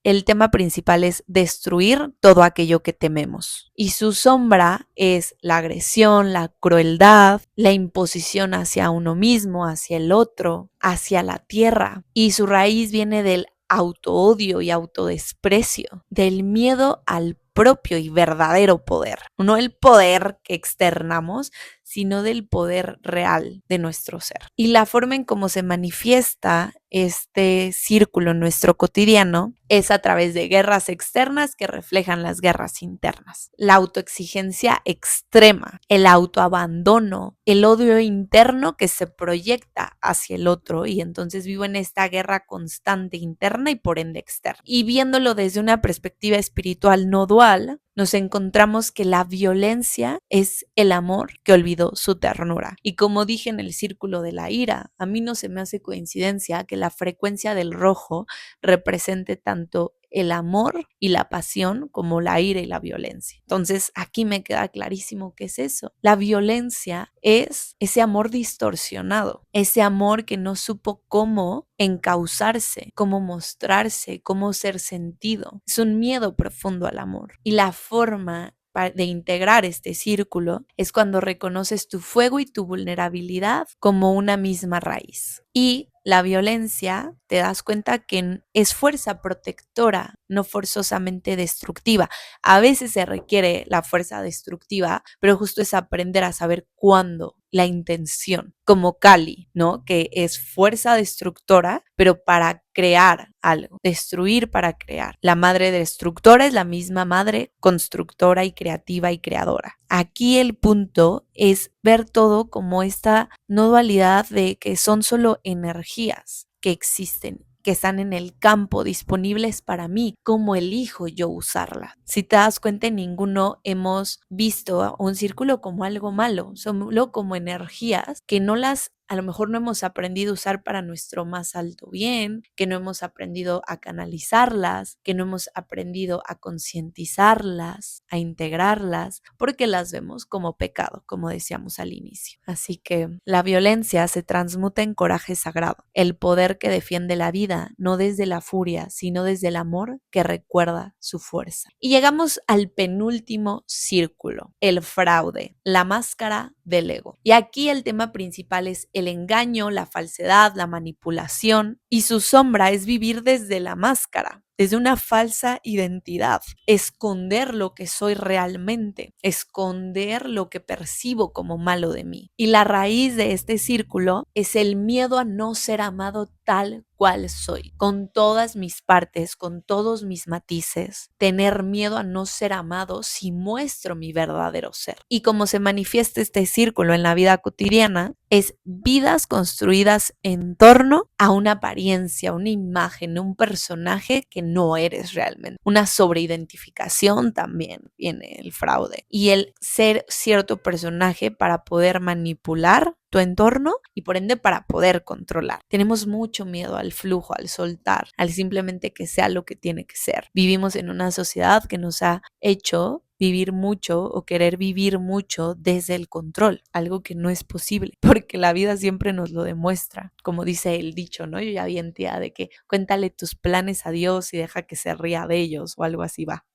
el tema principal es destruir todo aquello que tememos. Y su sombra es la agresión, la crueldad, la imposición hacia uno mismo, hacia el otro, hacia la tierra. Y su raíz viene del autoodio y autodesprecio, del miedo al propio y verdadero poder, no el poder que externamos, sino del poder real de nuestro ser. Y la forma en cómo se manifiesta este círculo en nuestro cotidiano es a través de guerras externas que reflejan las guerras internas. La autoexigencia extrema, el autoabandono, el odio interno que se proyecta hacia el otro y entonces vivo en esta guerra constante interna y por ende externa. Y viéndolo desde una perspectiva espiritual no dual, nos encontramos que la violencia es el amor que olvidó su ternura. Y como dije en el círculo de la ira, a mí no se me hace coincidencia que la frecuencia del rojo represente tanto el amor y la pasión como la ira y la violencia. Entonces, aquí me queda clarísimo qué es eso. La violencia es ese amor distorsionado, ese amor que no supo cómo encauzarse, cómo mostrarse, cómo ser sentido. Es un miedo profundo al amor. Y la forma de integrar este círculo es cuando reconoces tu fuego y tu vulnerabilidad como una misma raíz. Y la violencia, te das cuenta que es fuerza protectora, no forzosamente destructiva. A veces se requiere la fuerza destructiva, pero justo es aprender a saber cuándo, la intención, como Kali, ¿no? Que es fuerza destructora, pero para crear algo, destruir para crear. La madre destructora es la misma madre constructora y creativa y creadora. Aquí el punto es ver todo como esta no dualidad de que son solo energías que existen, que están en el campo disponibles para mí, cómo elijo yo usarla. Si te das cuenta, ninguno hemos visto un círculo como algo malo, solo como energías que no las a lo mejor no hemos aprendido a usar para nuestro más alto bien, que no hemos aprendido a canalizarlas, que no hemos aprendido a concientizarlas, a integrarlas, porque las vemos como pecado, como decíamos al inicio. Así que la violencia se transmuta en coraje sagrado, el poder que defiende la vida, no desde la furia, sino desde el amor que recuerda su fuerza. Y llegamos al penúltimo círculo, el fraude, la máscara del ego. Y aquí el tema principal es el engaño, la falsedad, la manipulación, y su sombra es vivir desde la máscara, desde una falsa identidad, esconder lo que soy realmente, esconder lo que percibo como malo de mí. Y la raíz de este círculo es el miedo a no ser amado tal cual soy, con todas mis partes, con todos mis matices, tener miedo a no ser amado si muestro mi verdadero ser. Y como se manifiesta este círculo en la vida cotidiana, es vidas construidas en torno a una apariencia, una imagen, un personaje que no eres realmente. Una sobreidentificación también viene el fraude. Y el ser cierto personaje para poder manipular tu entorno y por ende para poder controlar. Tenemos mucho miedo al flujo, al soltar, al simplemente que sea lo que tiene que ser. Vivimos en una sociedad que nos ha hecho vivir mucho o querer vivir mucho desde el control, algo que no es posible, porque la vida siempre nos lo demuestra, como dice el dicho, ¿no? Yo ya vi en tía de que cuéntale tus planes a Dios y deja que se ría de ellos o algo así va.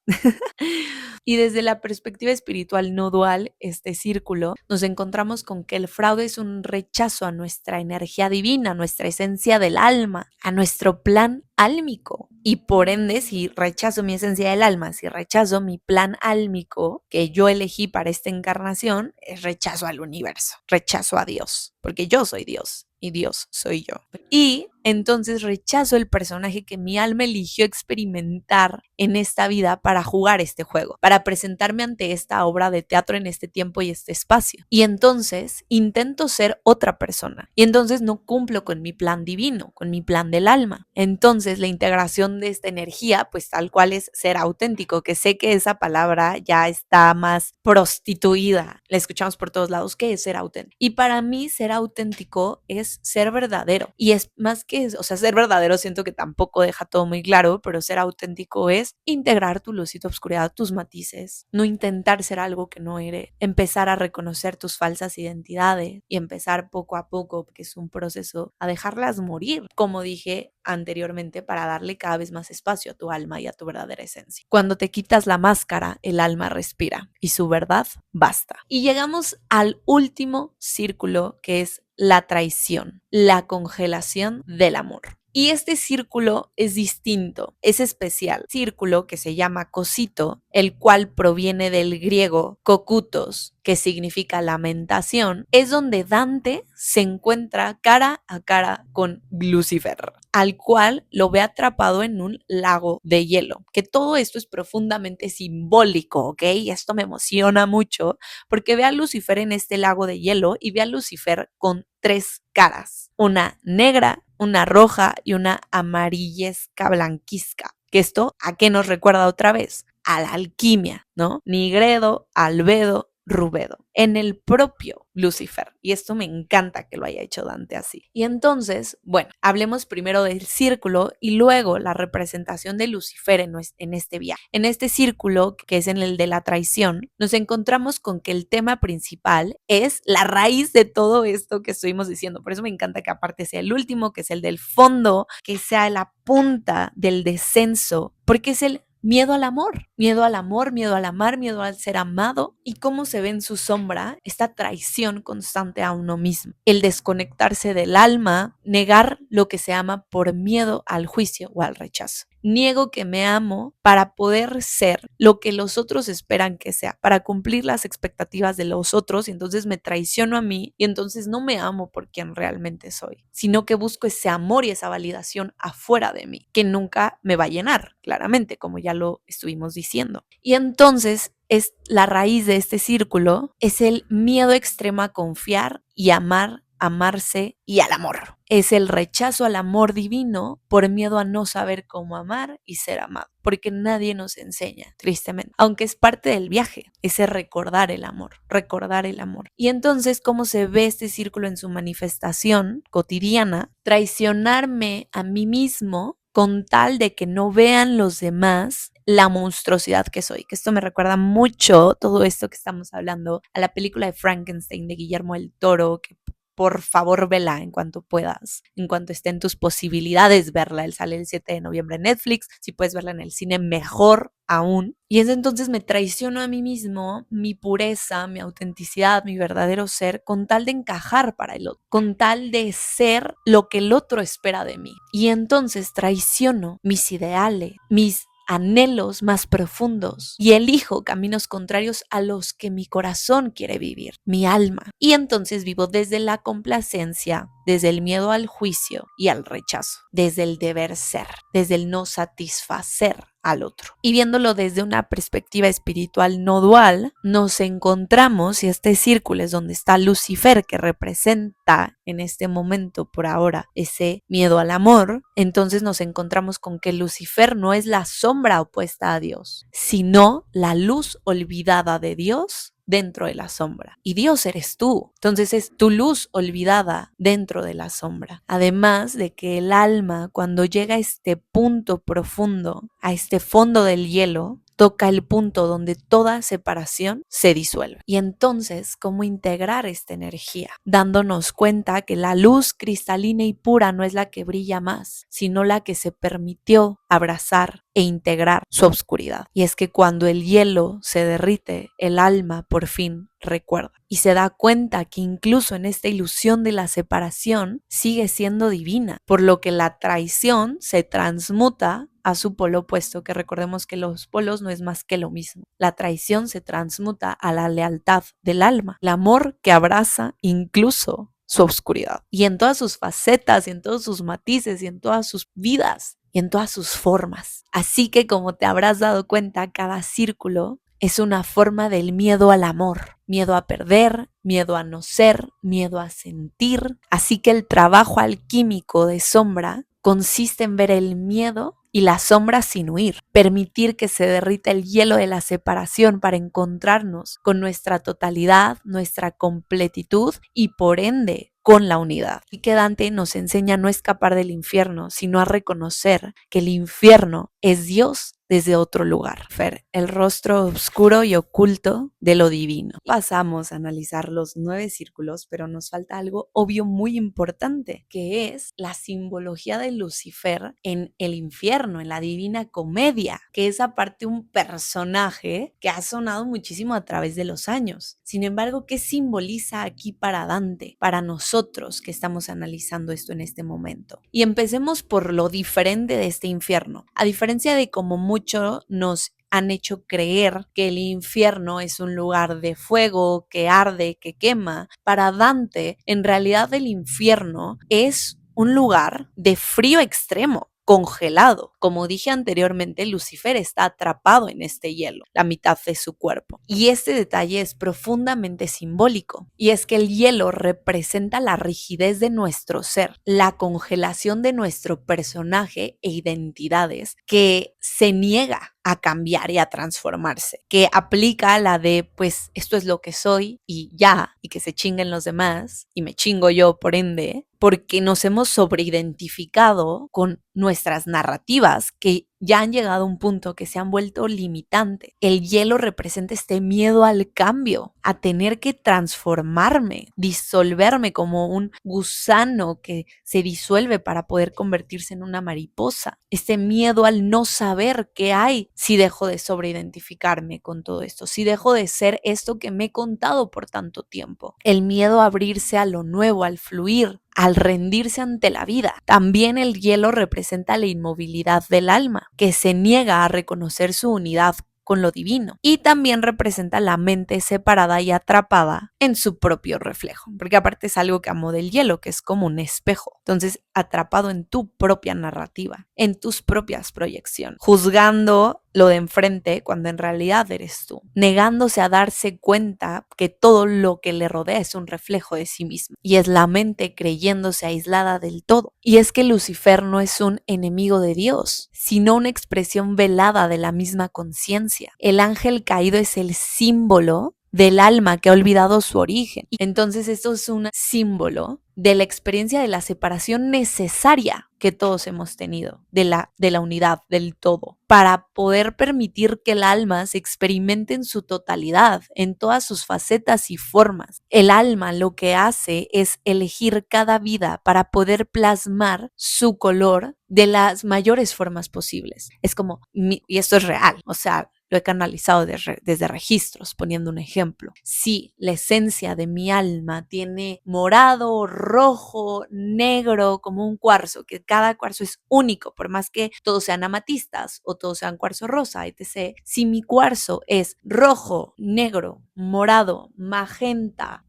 Y desde la perspectiva espiritual no dual, este círculo, nos encontramos con que el fraude es un rechazo a nuestra energía divina, a nuestra esencia del alma, a nuestro plan álmico. Y por ende, si rechazo mi esencia del alma, si rechazo mi plan álmico que yo elegí para esta encarnación, es rechazo al universo, rechazo a Dios, porque yo soy Dios y Dios soy yo. Y entonces rechazo el personaje que mi alma eligió experimentar en esta vida para jugar este juego, para presentarme ante esta obra de teatro en este tiempo y este espacio. Y entonces intento ser otra persona. Y entonces no cumplo con mi plan divino, con mi plan del alma. Entonces la integración de esta energía, pues tal cual es ser auténtico, que sé que esa palabra ya está más prostituida. La escuchamos por todos lados. ¿Qué es ser auténtico? Y para mí ser auténtico es ser verdadero. Y es más que eso, o sea, ser verdadero siento que tampoco deja todo muy claro, pero ser auténtico es integrar tu luz y tu oscuridad, tus matices, no intentar ser algo que no eres, empezar a reconocer tus falsas identidades y empezar poco a poco, porque es un proceso, a dejarlas morir, como dije anteriormente, para darle cada vez más espacio a tu alma y a tu verdadera esencia. Cuando te quitas la máscara, el alma respira y su verdad basta. Y llegamos al último círculo, que es la traición, la congelación del amor. Y este círculo es distinto, es especial. Círculo que se llama cosito, el cual proviene del griego kokutos, que significa lamentación, es donde Dante se encuentra cara a cara con Lucifer, al cual lo ve atrapado en un lago de hielo. Que todo esto es profundamente simbólico, ¿ok? Y esto me emociona mucho porque ve a Lucifer en este lago de hielo y ve a Lucifer con 3 caras, una negra, una roja y una amarillesca blanquizca. Que esto, ¿a qué nos recuerda otra vez? A la alquimia, ¿no? Nigredo, albedo Rubedo, en el propio Lucifer. Y esto me encanta que lo haya hecho Dante así. Y entonces, bueno, hablemos primero del círculo y luego la representación de Lucifer en este viaje. En este círculo, que es en el de la traición, nos encontramos con que el tema principal es la raíz de todo esto que estuvimos diciendo. Por eso me encanta que aparte sea el último, que es el del fondo, que sea la punta del descenso, porque es el miedo al amor, miedo al amor, miedo al amar, miedo al ser amado y cómo se ve en su sombra esta traición constante a uno mismo, el desconectarse del alma, negar lo que se ama por miedo al juicio o al rechazo. Niego que me amo para poder ser lo que los otros esperan que sea, para cumplir las expectativas de los otros y entonces me traiciono a mí y entonces no me amo por quien realmente soy, sino que busco ese amor y esa validación afuera de mí, que nunca me va a llenar, claramente, como ya lo estuvimos diciendo. Y entonces es la raíz de este círculo, es el miedo extremo a confiar y amar, amarse y al amor. Es el rechazo al amor divino por miedo a no saber cómo amar y ser amado, porque nadie nos enseña, tristemente, aunque es parte del viaje, ese recordar el amor, recordar el amor. Y entonces, ¿cómo se ve este círculo en su manifestación cotidiana? Traicionarme a mí mismo con tal de que no vean los demás la monstruosidad que soy, que esto me recuerda mucho todo esto que estamos hablando a la película de Frankenstein de Guillermo del Toro, que por favor vela en cuanto puedas, en cuanto estén tus posibilidades verla. Él sale el 7 de noviembre en Netflix, si puedes verla en el cine mejor aún. Y es entonces me traiciono a mí mismo, mi pureza, mi autenticidad, mi verdadero ser, con tal de encajar para el otro, con tal de ser lo que el otro espera de mí. Y entonces traiciono mis ideales, mis anhelos más profundos y elijo caminos contrarios a los que mi corazón quiere vivir, mi alma. Y entonces vivo desde la complacencia, desde el miedo al juicio y al rechazo, desde el deber ser, desde el no satisfacer al otro. Y viéndolo desde una perspectiva espiritual no dual, nos encontramos, y este círculo es donde está Lucifer, que representa en este momento por ahora ese miedo al amor, entonces nos encontramos con que Lucifer no es la sombra opuesta a Dios, sino la luz olvidada de Dios dentro de la sombra. Y Dios eres tú. Entonces es tu luz olvidada dentro de la sombra. Además de que el alma, cuando llega a este punto profundo, a este fondo del hielo, toca el punto donde toda separación se disuelve. Y entonces, ¿cómo integrar esta energía? Dándonos cuenta que la luz cristalina y pura no es la que brilla más, sino la que se permitió abrazar e integrar su oscuridad. Y es que cuando el hielo se derrite, el alma por fin recuerda y se da cuenta que incluso en esta ilusión de la separación sigue siendo divina, por lo que la traición se transmuta a su polo opuesto, que recordemos que los polos no es más que lo mismo. La traición se transmuta a la lealtad del alma, el amor que abraza incluso su oscuridad, y en todas sus facetas, y en todos sus matices, y en todas sus vidas, y en todas sus formas. Así que, como te habrás dado cuenta, cada círculo es una forma del miedo al amor, miedo a perder, miedo a no ser, miedo a sentir. Así que el trabajo alquímico de sombra consiste en ver el miedo y la sombra sin huir, permitir que se derrita el hielo de la separación para encontrarnos con nuestra totalidad, nuestra completitud y por ende con la unidad. Y que Dante nos enseña a no escapar del infierno, sino a reconocer que el infierno es Dios desde otro lugar. Fer, el rostro oscuro y oculto de lo divino. Pasamos a analizar los 9 círculos, pero nos falta algo obvio muy importante, que es la simbología de Lucifer en el infierno, en la Divina Comedia, que es aparte un personaje que ha sonado muchísimo a través de los años. Sin embargo, ¿qué simboliza aquí para Dante, para nosotros que estamos analizando esto en este momento? Y empecemos por lo diferente de este infierno. A diferencia de como mucho nos han hecho creer que el infierno es un lugar de fuego, que arde, que quema, para Dante, en realidad el infierno es un lugar de frío extremo. congelado. Como dije anteriormente, Lucifer está atrapado en este hielo, la mitad de su cuerpo. Y este detalle es profundamente simbólico, y es que el hielo representa la rigidez de nuestro ser, la congelación de nuestro personaje e identidades que se niega a cambiar y a transformarse, que aplica la de, pues, esto es lo que soy y ya, y que se chinguen los demás, y me chingo yo por ende, porque nos hemos sobreidentificado con nuestras narrativas que ya han llegado a un punto que se han vuelto limitantes. El hielo representa este miedo al cambio, a tener que transformarme, disolverme como un gusano que se disuelve para poder convertirse en una mariposa. Este miedo al no saber qué hay si dejo de sobreidentificarme con todo esto, si dejo de ser esto que me he contado por tanto tiempo. El miedo a abrirse a lo nuevo, al fluir, al rendirse ante la vida. También el hielo representa la inmovilidad del alma, que se niega a reconocer su unidad con lo divino, y también representa la mente separada y atrapada en su propio reflejo, porque aparte es algo que amo del hielo, que es como un espejo. Entonces, atrapado en tu propia narrativa, en tus propias proyecciones, juzgando lo de enfrente cuando en realidad eres tú, negándose a darse cuenta que todo lo que le rodea es un reflejo de sí mismo, y es la mente creyéndose aislada del todo. Y es que Lucifer no es un enemigo de Dios, sino una expresión velada de la misma conciencia. El ángel caído es el símbolo del alma que ha olvidado su origen. Entonces esto es un símbolo de la experiencia de la separación necesaria que todos hemos tenido, de la unidad, del todo, para poder permitir que el alma se experimente en su totalidad, en todas sus facetas y formas. El alma lo que hace es elegir cada vida para poder plasmar su color de las mayores formas posibles. Es como, y esto es real, o sea, lo he canalizado desde registros, poniendo un ejemplo. Si la esencia de mi alma tiene morado, rojo, negro, como un cuarzo, que cada cuarzo es único, por más que todos sean amatistas o todos sean cuarzo rosa, etc. Si mi cuarzo es rojo, negro, morado, magenta,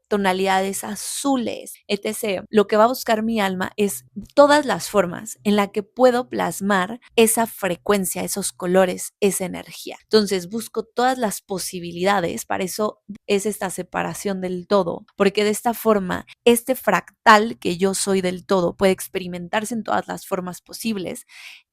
tonalidades azules, etc., lo que va a buscar mi alma es todas las formas en la que puedo plasmar esa frecuencia, esos colores, esa energía. Entonces busco todas las posibilidades, para eso es esta separación del todo, porque de esta forma este fractal que yo soy del todo puede experimentarse en todas las formas posibles,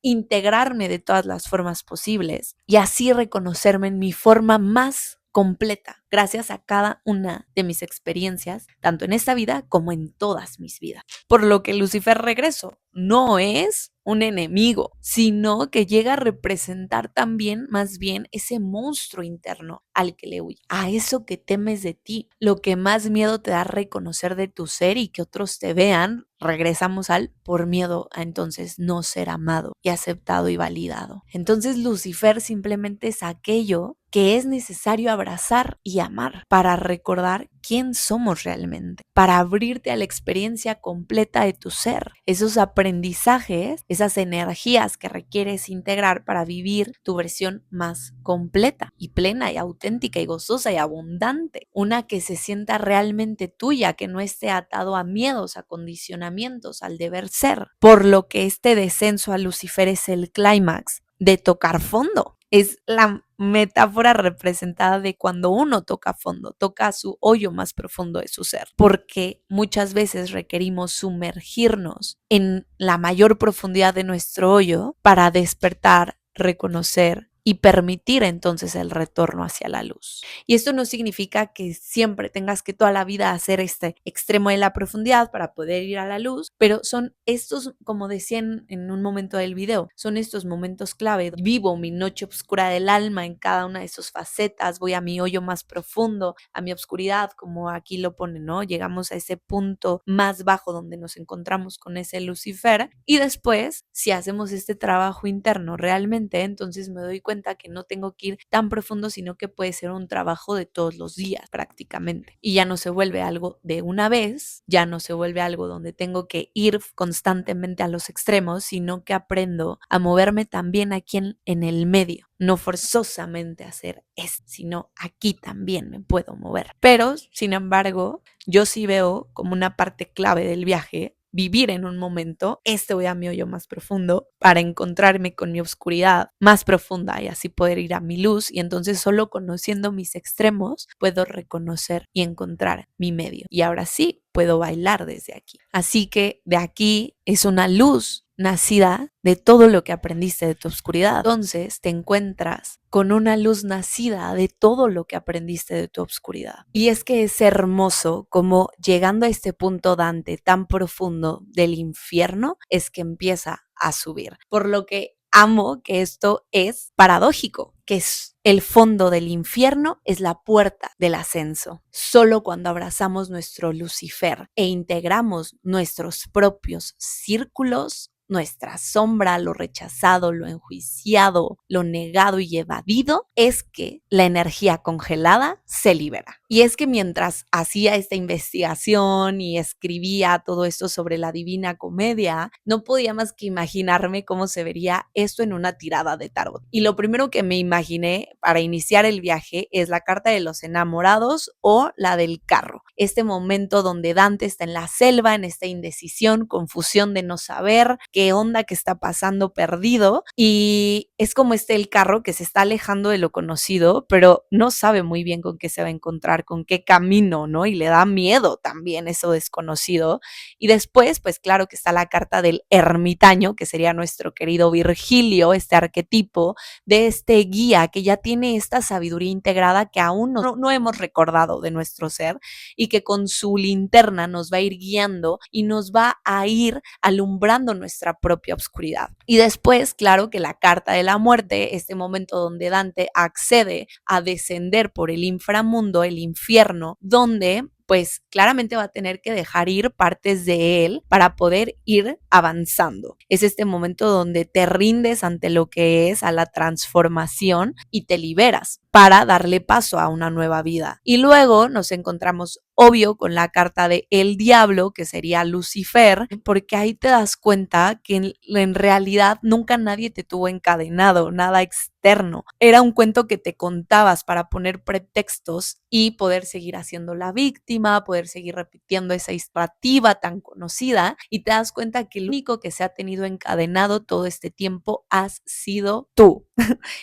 integrarme de todas las formas posibles y así reconocerme en mi forma más completa, gracias a cada una de mis experiencias, tanto en esta vida como en todas mis vidas. Por lo que Lucifer regreso no es un enemigo, sino que llega a representar también más bien ese monstruo interno al que le huye, a eso que temes de ti, lo que más miedo te da reconocer de tu ser y que otros te vean. Regresamos al por miedo a entonces no ser amado y aceptado y validado. Entonces Lucifer simplemente es aquello que es necesario abrazar y amar para recordar quién somos realmente, para abrirte a la experiencia completa de tu ser, esos aprendizajes, esas energías que requieres integrar para vivir tu versión más completa y plena y auténtica y gozosa y abundante, una que se sienta realmente tuya, que no esté atado a miedos, a condicionamientos, al deber ser, por lo que este descenso a Lucifer es el clímax de tocar fondo. Es la metáfora representada de cuando uno toca fondo, toca su hoyo más profundo de su ser, porque muchas veces requerimos sumergirnos en la mayor profundidad de nuestro hoyo para despertar, reconocer y permitir entonces el retorno hacia la luz. Y esto no significa que siempre tengas que toda la vida hacer este extremo de la profundidad para poder ir a la luz, pero son estos, como decían en un momento del video, son estos momentos clave. Vivo mi noche oscura del alma en cada una de sus facetas, voy a mi hoyo más profundo, a mi oscuridad, como aquí lo pone, ¿no? Llegamos a ese punto más bajo donde nos encontramos con ese Lucifer, y después, si hacemos este trabajo interno realmente, entonces me doy cuenta que no tengo que ir tan profundo, sino que puede ser un trabajo de todos los días prácticamente. Y ya no se vuelve algo de una vez, ya no se vuelve algo donde tengo que ir constantemente a los extremos, sino que aprendo a moverme también aquí en el medio. No forzosamente hacer esto, sino aquí también me puedo mover. Pero, sin embargo, yo sí veo como una parte clave del viaje vivir en un momento, voy a mi hoyo más profundo para encontrarme con mi oscuridad más profunda y así poder ir a mi luz. Y entonces solo conociendo mis extremos puedo reconocer y encontrar mi medio. Y ahora sí puedo bailar desde aquí. Así que de aquí es una luz nacida de todo lo que aprendiste de tu oscuridad. Entonces te encuentras con una luz nacida de todo lo que aprendiste de tu oscuridad. Y es que es hermoso como llegando a este punto Dante tan profundo del infierno es que empieza a subir. Por lo que amo que esto es paradójico, que es el fondo del infierno es la puerta del ascenso. Solo cuando abrazamos nuestro Lucifer e integramos nuestros propios círculos, nuestra sombra, lo rechazado, lo enjuiciado, lo negado y evadido, es que la energía congelada se libera. Y es que mientras hacía esta investigación y escribía todo esto sobre la Divina Comedia, no podía más que imaginarme cómo se vería esto en una tirada de tarot. Y lo primero que me imaginé para iniciar el viaje es la carta de los enamorados o la del carro. Este momento donde Dante está en la selva, en esta indecisión, confusión de no saber qué onda, qué está pasando, perdido. Y es como el carro que se está alejando de lo conocido, pero no sabe muy bien con qué se va a encontrar, con qué camino, ¿no? Y le da miedo también eso desconocido. Y después, pues claro que está la carta del ermitaño, que sería nuestro querido Virgilio, este arquetipo de este guía que ya tiene esta sabiduría integrada que aún no hemos recordado de nuestro ser y que con su linterna nos va a ir guiando y nos va a ir alumbrando nuestra propia oscuridad. Y después, claro que la carta de la muerte, este momento donde Dante accede a descender por el inframundo, el infierno, donde pues claramente va a tener que dejar ir partes de él para poder ir avanzando. Es este momento donde te rindes ante lo que es, a la transformación y te liberas para darle paso a una nueva vida. Y luego nos encontramos obvio con la carta de el diablo, que sería Lucifer, porque ahí te das cuenta que en realidad nunca nadie te tuvo encadenado, nada externo. Era un cuento que te contabas para poner pretextos y poder seguir haciendo la víctima, poder seguir repitiendo esa narrativa tan conocida y te das cuenta que el único que se ha tenido encadenado todo este tiempo has sido tú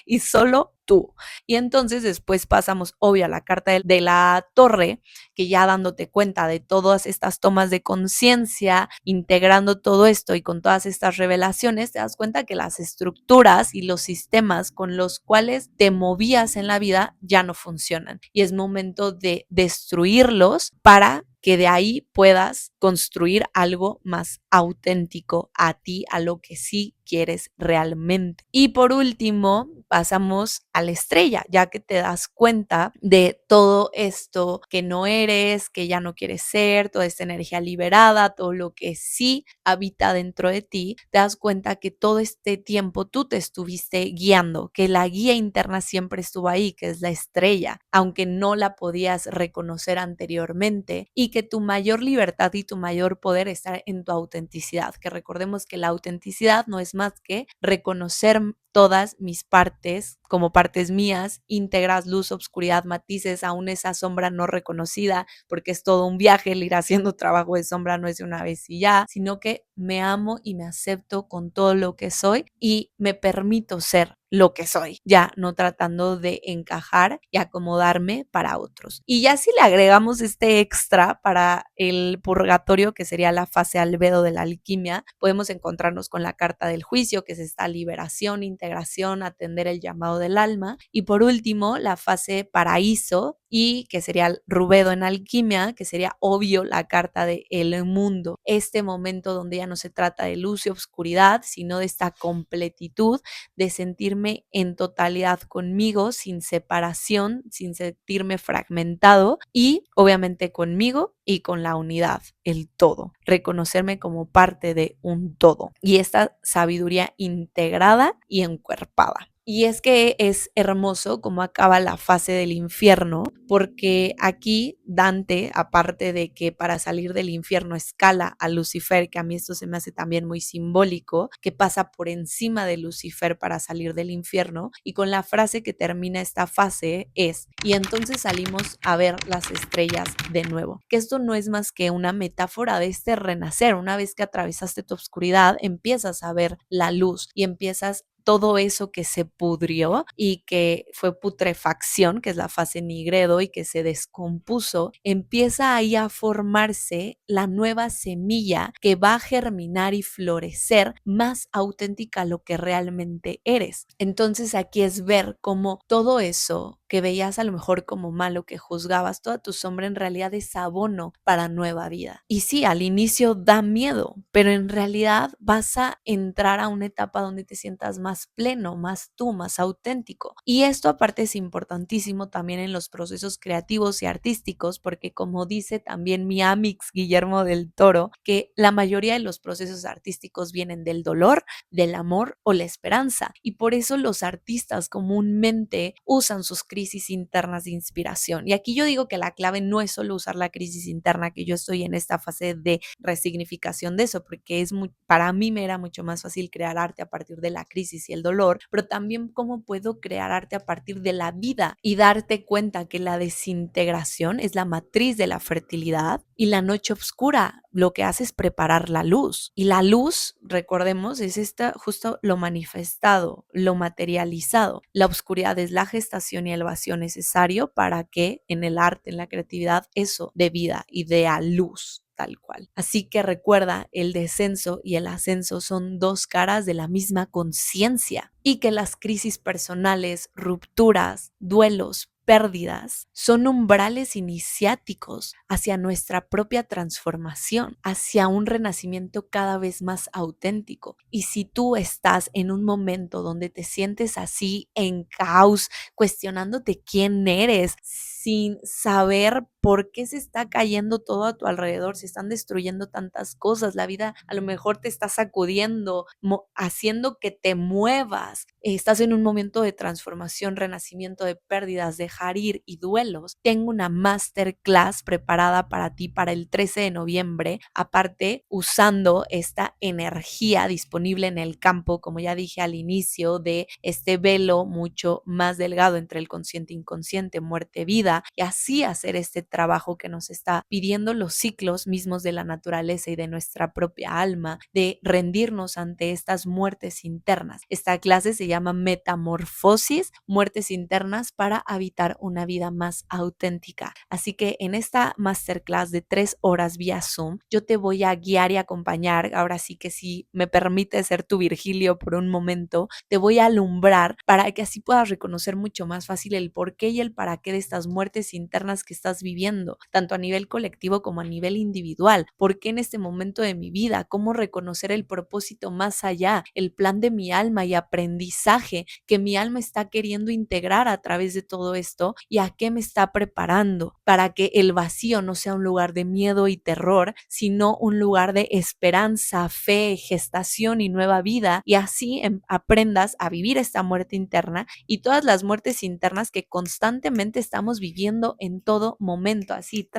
y solo tú. Y entonces después pasamos, obvio, a la carta de la torre, que ya dándote cuenta de todas estas tomas de conciencia, integrando todo esto y con todas estas revelaciones, te das cuenta que las estructuras y los sistemas con los cuales te movías en la vida ya no funcionan. Y es momento de destruirlos para que de ahí puedas construir algo más auténtico a ti, a lo que sí quieres realmente. Y por último, pasamos a la estrella, ya que te das cuenta de todo esto que no eres, que ya no quieres ser, toda esta energía liberada, todo lo que sí habita dentro de ti, te das cuenta que todo este tiempo tú te estuviste guiando, que la guía interna siempre estuvo ahí, que es la estrella, aunque no la podías reconocer anteriormente, y que tu mayor libertad y tu mayor poder está en tu autenticidad, que recordemos que la autenticidad no es más que reconocer todas mis partes como partes mías, íntegras, luz, obscuridad, matices, aún esa sombra no reconocida, porque es todo un viaje, el ir haciendo trabajo de sombra no es de una vez y ya, sino que me amo y me acepto con todo lo que soy y me permito ser lo que soy, ya no tratando de encajar y acomodarme para otros. Y ya si le agregamos este extra para el purgatorio, que sería la fase albedo de la alquimia, podemos encontrarnos con la carta del juicio, que es esta liberación, integración, atender el llamado del alma. Y por último, la fase paraíso, y que sería el rubedo en alquimia, que sería obvio la carta de el mundo. Este momento donde ya no se trata de luz y oscuridad, sino de esta completitud, de sentirme en totalidad conmigo, sin separación, sin sentirme fragmentado y obviamente conmigo y con la unidad, el todo, reconocerme como parte de un todo y esta sabiduría integrada y encuerpada. Y es que es hermoso cómo acaba la fase del infierno, porque aquí Dante, aparte de que para salir del infierno escala a Lucifer, que a mí esto se me hace también muy simbólico, que pasa por encima de Lucifer para salir del infierno, y con la frase que termina esta fase es, y entonces salimos a ver las estrellas de nuevo, que esto no es más que una metáfora de este renacer. Una vez que atravesaste tu oscuridad, empiezas a ver la luz y empiezas todo eso que se pudrió y que fue putrefacción, que es la fase nigredo, y que se descompuso, empieza ahí a formarse la nueva semilla que va a germinar y florecer más auténtica a lo que realmente eres. Entonces aquí es ver cómo todo eso que veías a lo mejor como malo, que juzgabas, toda tu sombra en realidad es abono para nueva vida. Y sí, al inicio da miedo, pero en realidad vas a entrar a una etapa donde te sientas más pleno, más tú, más auténtico. Y esto aparte es importantísimo también en los procesos creativos y artísticos, porque como dice también mi amix Guillermo del Toro, que la mayoría de los procesos artísticos vienen del dolor, del amor o la esperanza. Y por eso los artistas comúnmente usan sus crisis internas de inspiración. Y aquí yo digo que la clave no es solo usar la crisis interna, que yo estoy en esta fase de resignificación de eso, porque para mí me era mucho más fácil crear arte a partir de la crisis y el dolor, pero también cómo puedo crear arte a partir de la vida y darte cuenta que la desintegración es la matriz de la fertilidad y la noche oscura lo que hace es preparar la luz. Y la luz, recordemos, es justo lo manifestado, lo materializado. La oscuridad es la gestación y el vacío necesario para que en el arte, en la creatividad, eso dé vida y dé a luz tal cual. Así que recuerda, el descenso y el ascenso son dos caras de la misma conciencia y que las crisis personales, rupturas, duelos, pérdidas son umbrales iniciáticos hacia nuestra propia transformación, hacia un renacimiento cada vez más auténtico. Y si tú estás en un momento donde te sientes así en caos, cuestionándote quién eres, sin saber por qué se está cayendo todo a tu alrededor, se están destruyendo tantas cosas, la vida a lo mejor te está sacudiendo, haciendo que te muevas, estás en un momento de transformación, renacimiento, de pérdidas, dejar ir y duelos. Tengo una masterclass preparada para ti para el 13 de noviembre, aparte usando esta energía disponible en el campo, como ya dije al inicio, de este velo mucho más delgado entre el consciente e inconsciente, muerte, vida, y así hacer este trabajo que nos está pidiendo los ciclos mismos de la naturaleza y de nuestra propia alma, de rendirnos ante estas muertes internas. Esta clase se llama Metamorfosis, muertes internas para habitar una vida más auténtica. Así que en esta masterclass de 3 horas vía Zoom, yo te voy a guiar y acompañar. Ahora sí que si me permite ser tu Virgilio por un momento, te voy a alumbrar para que así puedas reconocer mucho más fácil el por qué y el para qué de estas muertes internas que estás viviendo, tanto a nivel colectivo como a nivel individual. ¿Por qué en este momento de mi vida? ¿Cómo reconocer el propósito más allá, el plan de mi alma y aprendizaje que mi alma está queriendo integrar a través de todo esto y a qué me está preparando para que el vacío no sea un lugar de miedo y terror, sino un lugar de esperanza, fe, gestación y nueva vida, y así aprendas a vivir esta muerte interna y todas las muertes internas que constantemente estamos viviendo en todo momento, así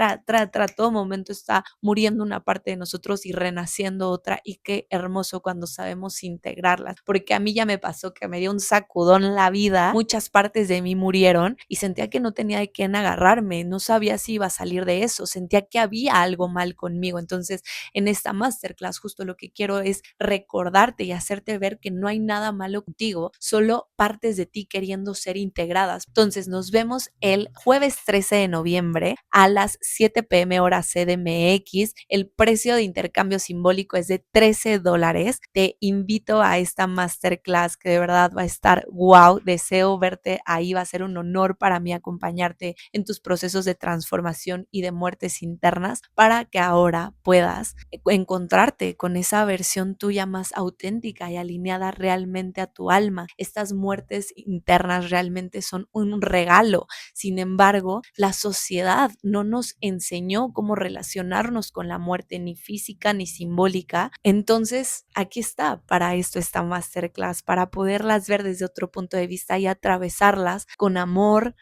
todo momento está muriendo una parte de nosotros y renaciendo otra, y qué hermoso cuando sabemos integrarlas, porque a mí ya me pasó que me dio un sacudón la vida, muchas partes de mí murieron y sentía que no tenía de quién agarrarme, no sabía si iba a salir de eso, sentía que había algo mal conmigo. Entonces en esta masterclass justo lo que quiero es recordarte y hacerte ver que no hay nada malo contigo, solo partes de ti queriendo ser integradas. Entonces nos vemos el jueves 13 de noviembre a las 7 p.m. hora CDMX. El precio de intercambio simbólico es de $13. Te invito a esta masterclass que de verdad va a estar wow. Deseo verte ahí, va a ser un honor para mí acompañarte en tus procesos de transformación y de muertes internas para que ahora puedas encontrarte con esa versión tuya más auténtica y alineada realmente a tu alma. Estas muertes internas realmente son un regalo. Sin embargo, embargo, la sociedad no nos enseñó cómo relacionarnos con la muerte, ni física ni simbólica. Entonces, aquí está, para esto esta masterclass, para poderlas ver desde otro punto de vista y atravesarlas con amor,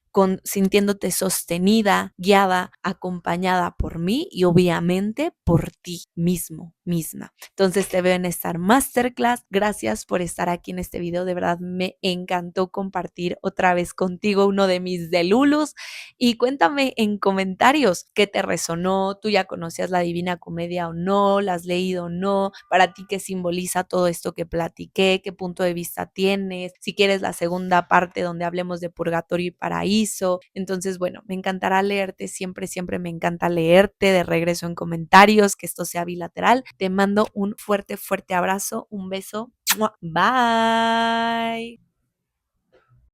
sintiéndote sostenida, guiada, acompañada por mí y obviamente por ti mismo, misma. Entonces te veo en esta masterclass. Gracias por estar aquí en este video. De verdad me encantó compartir otra vez contigo uno de mis delulus. Y cuéntame en comentarios qué te resonó. ¿Tú ya conocías la Divina Comedia o no? ¿La has leído o no? ¿Para ti qué simboliza todo esto que platiqué? ¿Qué punto de vista tienes? Si quieres la segunda parte donde hablemos de purgatorio y paraíso. Entonces, bueno, me encantará leerte. Siempre, siempre me encanta leerte de regreso en comentarios, que esto sea bilateral. Te mando un fuerte, fuerte abrazo. Un beso. Bye.